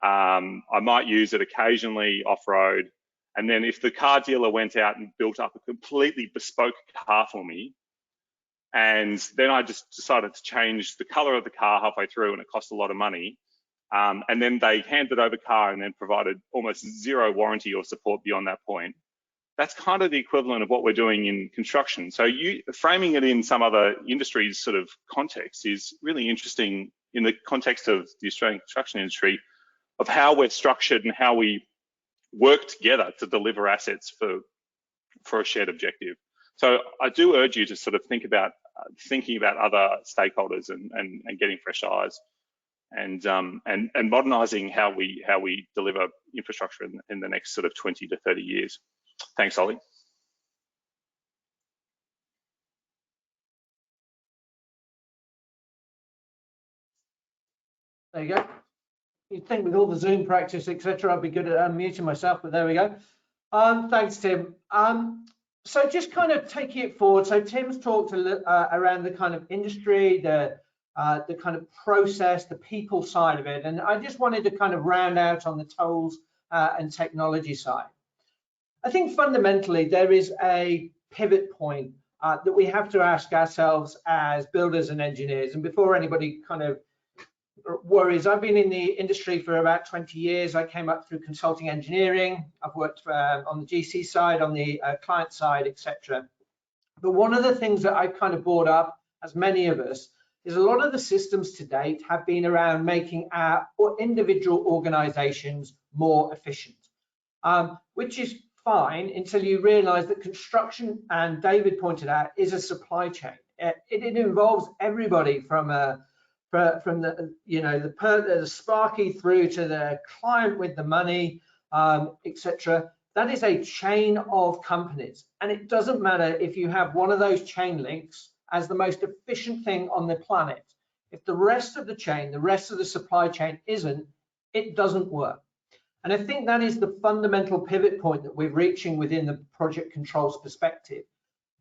I might use it occasionally off-road, and then if the car dealer went out and built up a completely bespoke car for me, and then I just decided to change the color of the car halfway through and it cost a lot of money, and then they handed over the car and then provided almost zero warranty or support beyond that point, that's kind of the equivalent of what we're doing in construction. So framing it in some other industries sort of context is really interesting in the context of the Australian construction industry, of how we're structured and how we work together to deliver assets for a shared objective. So I do urge you to sort of think about thinking about other stakeholders and getting fresh eyes. and modernising how we deliver infrastructure in the next sort of 20 to 30 years. Thanks, Ollie. There you go. You'd think with all the Zoom practice, etc., I'd be good at unmuting myself, but there we go. Thanks, Tim. So just kind of taking it forward. So Tim's talked around the kind of industry, the kind of process, the people side of it, and I just wanted to kind of round out on the tools and technology side. I think fundamentally there is a pivot point that we have to ask ourselves as builders and engineers. And before anybody kind of worries, I've been in the industry for about 20 years. I came up through consulting engineering. I've worked on the GC side, on the client side, etc. But one of the things that I kind of brought up, as many of us, is a lot of the systems to date have been around making our individual organizations more efficient, which is fine until you realize that construction, and David pointed out, is a supply chain. It involves everybody from the the Sparky through to the client with the money, etc. That is a chain of companies, and it doesn't matter if you have one of those chain links as the most efficient thing on the planet. If the rest of the chain, the rest of the supply chain isn't, it doesn't work. And I think that is the fundamental pivot point that we're reaching within the project controls perspective.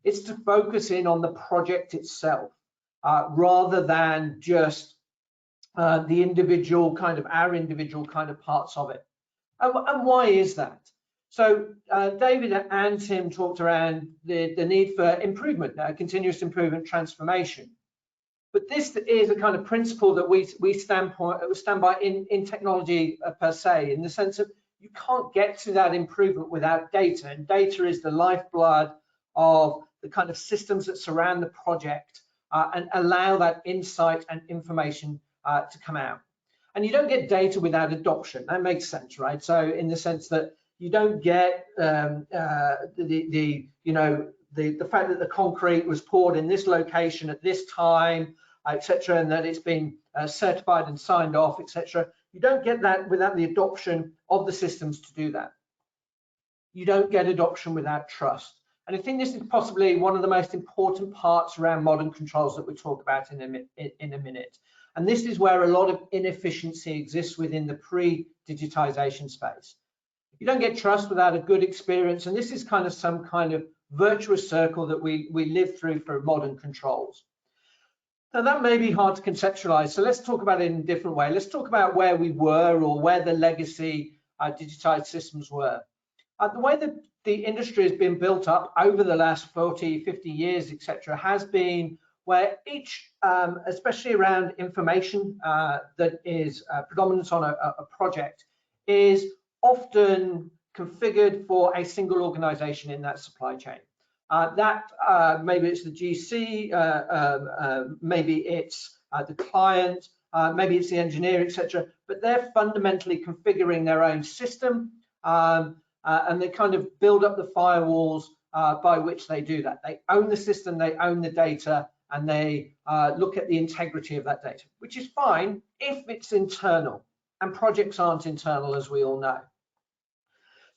It's to focus in on the project itself, rather than just the individual kind of our individual kind of parts of it. And why is that? So David and Tim talked around the need for improvement, continuous improvement, transformation. But this is a kind of principle that we stand by in technology per se, in the sense of you can't get to that improvement without data, and data is the lifeblood of the kind of systems that surround the project and allow that insight and information to come out. And you don't get data without adoption. That makes sense, right? So in the sense that you don't get the fact that the concrete was poured in this location at this time, etc., and that it's been certified and signed off, etc. You don't get that without the adoption of the systems to do that. You don't get adoption without trust. And I think this is possibly one of the most important parts around modern controls that we'll talk about in a minute. And this is where a lot of inefficiency exists within the pre-digitization space. You don't get trust without a good experience, and this is kind of some kind of virtuous circle that we live through for modern controls. Now that may be hard to conceptualize, so let's talk about it in a different way. Let's talk about where we were, or where the legacy digitized systems were. The way that the industry has been built up over the last 40, 50 years, etc., has been where each, especially around information that is predominant on a project, is often configured for a single organization in that supply chain. Maybe it's the GC, maybe it's the client, maybe it's the engineer, etc. But they're fundamentally configuring their own system, and they kind of build up the firewalls by which they do that. They own the system, they own the data, and they look at the integrity of that data, which is fine if it's internal, and projects aren't internal, as we all know.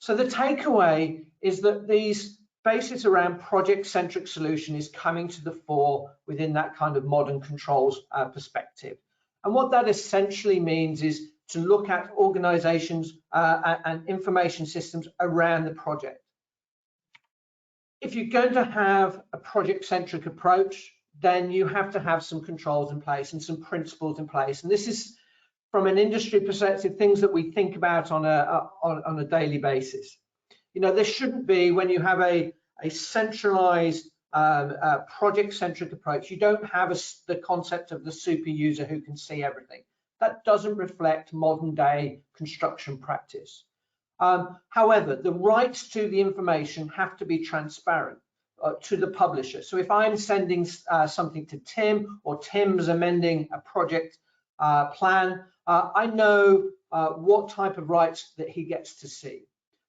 So the takeaway is that these basis around project-centric solution is coming to the fore within that kind of modern controls perspective. And what that essentially means is to look at organizations and information systems around the project. If you're going to have a project-centric approach, then you have to have some controls in place and some principles in place. And this is, from an industry perspective, things that we think about on a daily basis. You know, there shouldn't be, when you have a centralized project-centric approach, you don't have the concept of the super user who can see everything. That doesn't reflect modern day construction practice. However, the rights to the information have to be transparent to the publisher. So if I'm sending something to Tim, or Tim's amending a project plan, I know what type of rights that he gets to see.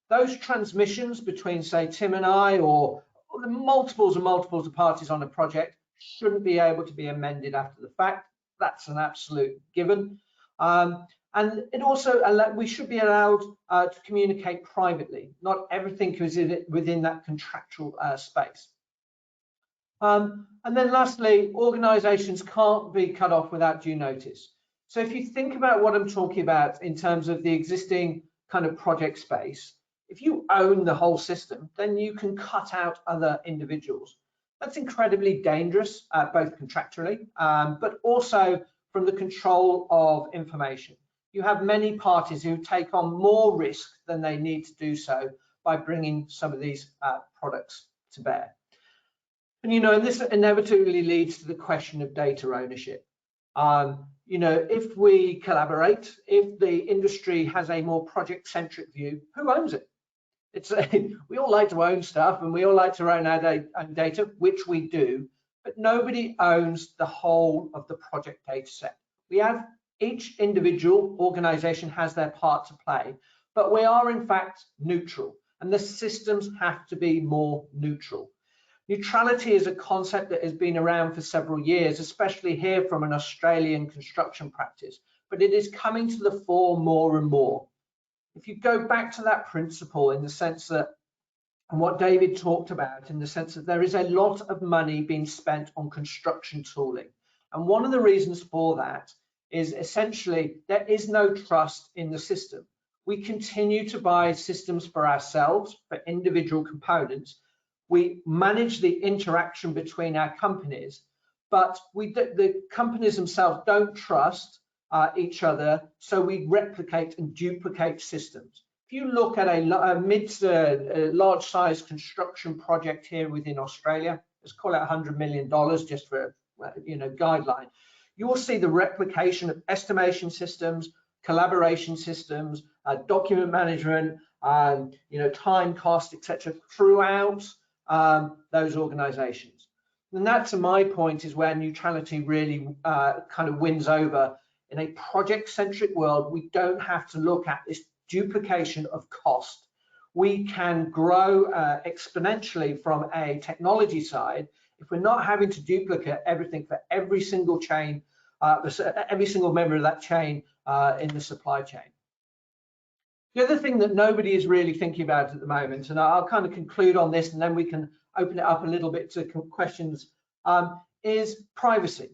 Those transmissions between, say, Tim and I, or the multiples and multiples of parties on a project, shouldn't be able to be amended after the fact. That's an absolute given. And it also, we should be allowed to communicate privately. Not everything is within that contractual space. And then lastly, organisations can't be cut off without due notice. So if you think about what I'm talking about in terms of the existing kind of project space, if you own the whole system, then you can cut out other individuals. That's incredibly dangerous, both contractually, but also from the control of information. You have many parties who take on more risk than they need to do so by bringing some of these products to bear. And, you know, and this inevitably leads to the question of data ownership. You know, if we collaborate, if the industry has a more project-centric view, who owns it? We all like to own stuff and we all like to own our own data, which we do, but nobody owns the whole of the project data set. We have, each individual organization has their part to play, but we are in fact neutral, and the systems have to be more neutral. Neutrality is a concept that has been around for several years, especially here from an Australian construction practice, but it is coming to the fore more and more. If you go back to that principle in the sense that, and what David talked about, in the sense that there is a lot of money being spent on construction tooling. And one of the reasons for that is essentially there is no trust in the system. We continue to buy systems for ourselves, for individual components. We manage the interaction between our companies, but the companies themselves don't trust each other, so we replicate and duplicate systems. If you look at a mid to large size construction project here within Australia, let's call it $100 million just for guideline, you will see the replication of estimation systems, collaboration systems, document management, time, cost, etc. throughout those organizations. And that, to my point, is where neutrality really kind of wins over. In a project-centric world, we don't have to look at this duplication of cost. We can grow exponentially from a technology side if we're not having to duplicate everything for every single chain, every single member of that chain in the supply chain. The other thing that nobody is really thinking about at the moment, and I'll kind of conclude on this and then we can open it up a little bit to questions, is privacy.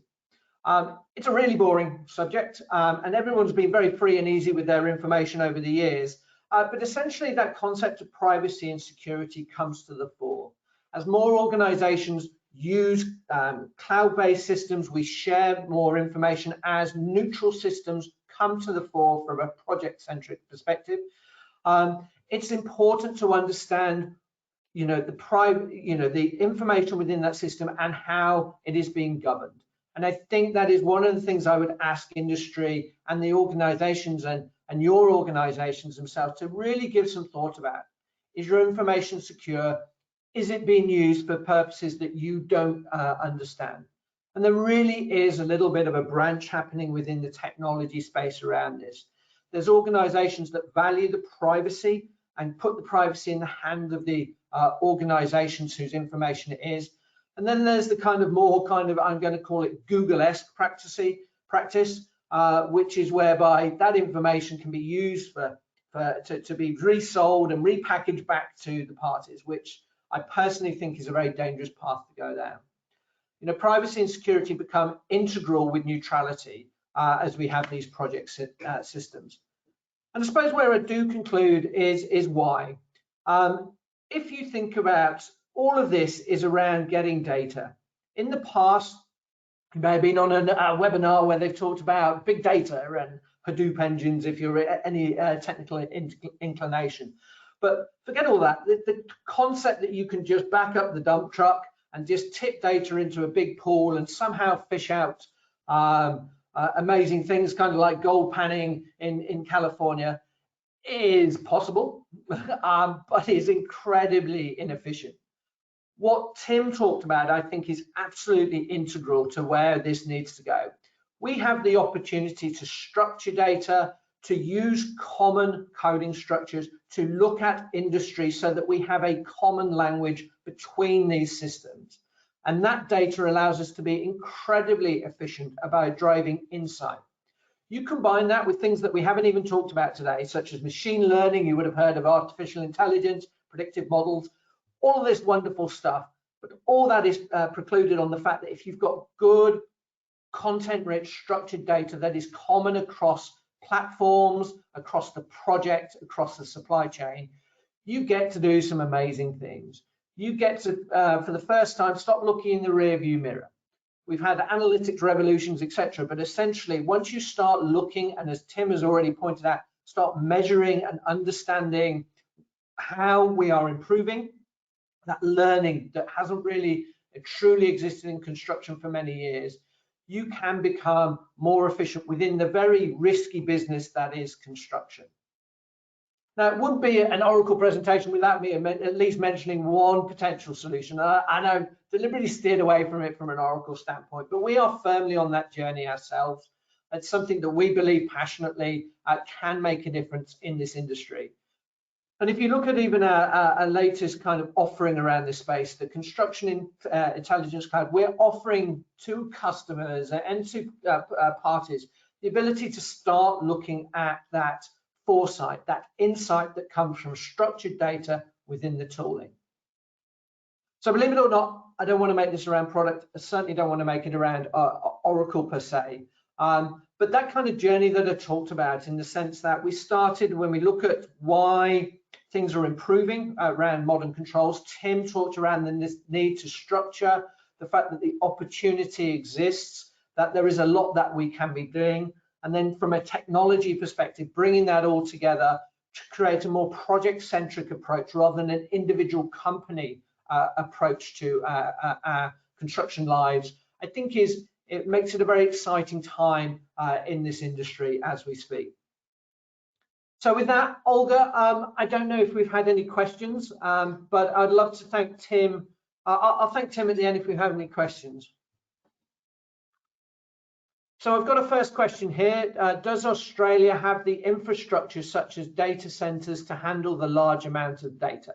It's a really boring subject, and everyone's been very free and easy with their information over the years, but essentially that concept of privacy and security comes to the fore. As more organizations use cloud-based systems, we share more information as neutral systems come to the fore from a project-centric perspective. It's important to understand the information within that system and how it is being governed. And I think that is one of the things I would ask industry and the organizations and your organizations themselves to really give some thought about. Is your information secure? Is it being used for purposes that you don't understand? And there really is a little bit of a branch happening within the technology space around this. There's organizations that value the privacy and put the privacy in the hand of the organizations whose information it is. And then there's the kind of more I'm going to call it Google-esque practice, which is whereby that information can be used to be resold and repackaged back to the parties, which I personally think is a very dangerous path to go down. Privacy and security become integral with neutrality as we have these project systems. And I suppose where I do conclude is why. If you think about all of this is around getting data. In the past, you may have been on a webinar where they've talked about big data and Hadoop engines if you're any technical inclination. But forget all that. The concept that you can just back up the dump truck and just tip data into a big pool and somehow fish out amazing things, kind of like gold panning in California, is possible, but is incredibly inefficient. What Tim talked about, I think, is absolutely integral to where this needs to go. We have the opportunity to structure data, to use common coding structures, to look at industry so that we have a common language between these systems. And that data allows us to be incredibly efficient about driving insight. You combine that with things that we haven't even talked about today, such as machine learning. You would have heard of artificial intelligence, predictive models, all of this wonderful stuff. But all that is precluded on the fact that if you've got good, content-rich, structured data that is common across platforms, across the project, across the supply chain, you get to do some amazing things. You get to, for the first time, stop looking in the rearview mirror. We've had analytics revolutions, etc. But essentially, once you start looking, and as Tim has already pointed out, start measuring and understanding how we are improving, that learning that hasn't really truly existed in construction for many years, you can become more efficient within the very risky business that is construction. Now, it wouldn't be an Oracle presentation without me at least mentioning one potential solution. And I've deliberately steered away from it from an Oracle standpoint, but we are firmly on that journey ourselves. It's something that we believe passionately can make a difference in this industry. And if you look at even our latest kind of offering around this space, the Construction Intelligence Cloud, we're offering to customers and to parties the ability to start looking at that foresight, that insight that comes from structured data within the tooling. So believe it or not, I don't want to make this around product. I certainly don't want to make it around Oracle per se. But that kind of journey that I talked about, in the sense that we started when we look at why things are improving around modern controls. Tim talked around the need to structure, the fact that the opportunity exists, that there is a lot that we can be doing. And then from a technology perspective, bringing that all together to create a more project-centric approach rather than an individual company approach to our construction lives, I think it makes it a very exciting time in this industry as we speak. So with that, Olga, I don't know if we've had any questions, but I'd love to thank Tim. I'll thank Tim at the end if we have any questions. So I've got a first question here. Does Australia have the infrastructure such as data centers to handle the large amount of data?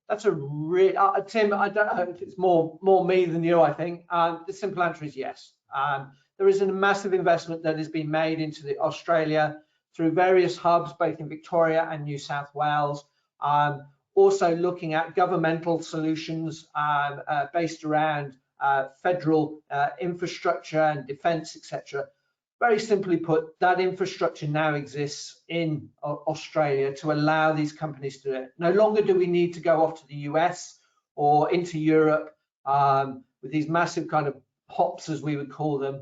That's a real, Tim, I don't know if it's more me than you, I think. The simple answer is yes. There is a massive investment that has been made into Australia through various hubs, both in Victoria and New South Wales. Also looking at governmental solutions based around federal infrastructure and defence, etc. Very simply put, that infrastructure now exists in Australia to allow these companies to do it. No longer do we need to go off to the US or into Europe with these massive kind of hops, as we would call them.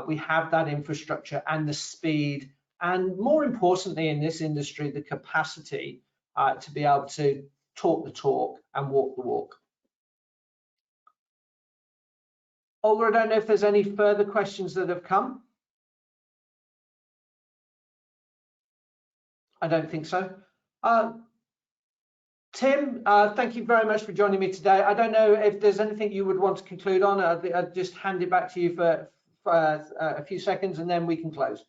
We have that infrastructure and the speed, and more importantly in this industry, the capacity to be able to talk the talk and walk the walk. Olga, I don't know if there's any further questions that have come. I don't think so. Tim, thank you very much for joining me today. I don't know if there's anything you would want to conclude on. I'll just hand it back to you for a few seconds and then we can close.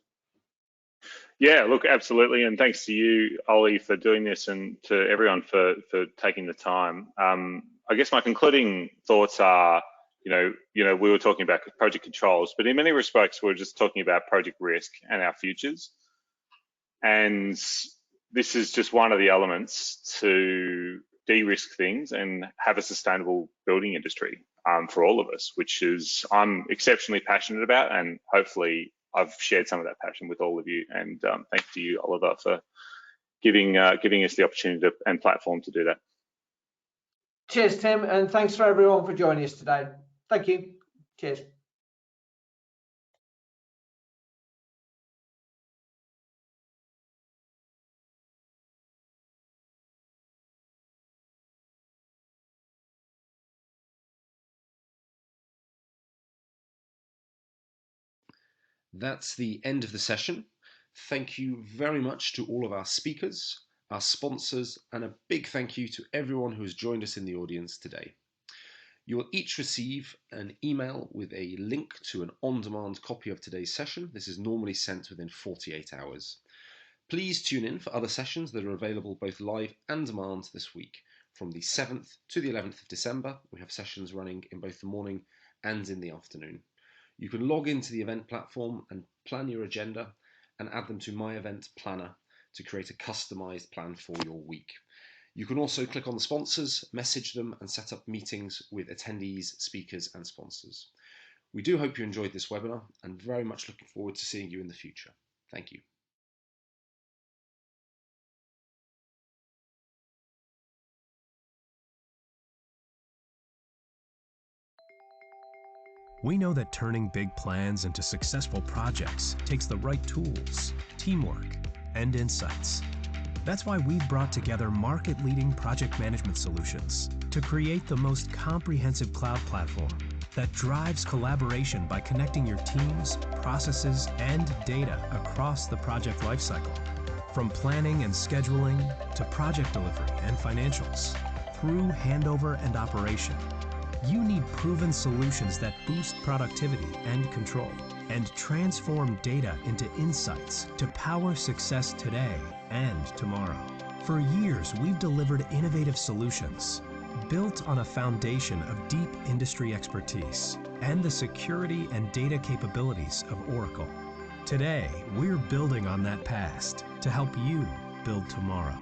Yeah, look, absolutely. And thanks to you, Ollie, for doing this, and to everyone for taking the time. I guess my concluding thoughts are, we were talking about project controls, but in many respects, we're just talking about project risk and our futures. And this is just one of the elements to de-risk things and have a sustainable building industry for all of us, which is I'm exceptionally passionate about, and hopefully I've shared some of that passion with all of you. And thanks to you, Oliver, for giving us the opportunity and platform to do that. Cheers, Tim, and thanks for everyone for joining us today. Thank you. Cheers. That's the end of the session. Thank you very much to all of our speakers, our sponsors, and a big thank you to everyone who has joined us in the audience today. You will each receive an email with a link to an on-demand copy of today's session. This is normally sent within 48 hours. Please tune in for other sessions that are available both live and demand this week. From the 7th to the 11th of December, we have sessions running in both the morning and in the afternoon. You can log into the event platform and plan your agenda and add them to My Event Planner to create a customized plan for your week. You can also click on the sponsors, message them, and set up meetings with attendees, speakers, and sponsors. We do hope you enjoyed this webinar and very much looking forward to seeing you in the future. Thank you. We know that turning big plans into successful projects takes the right tools, teamwork, and insights. That's why we've brought together market-leading project management solutions to create the most comprehensive cloud platform that drives collaboration by connecting your teams, processes, and data across the project lifecycle. From planning and scheduling to project delivery and financials, through handover and operation, you need proven solutions that boost productivity and control and transform data into insights to power success today and tomorrow. For years, we've delivered innovative solutions built on a foundation of deep industry expertise and the security and data capabilities of Oracle. Today, we're building on that past to help you build tomorrow.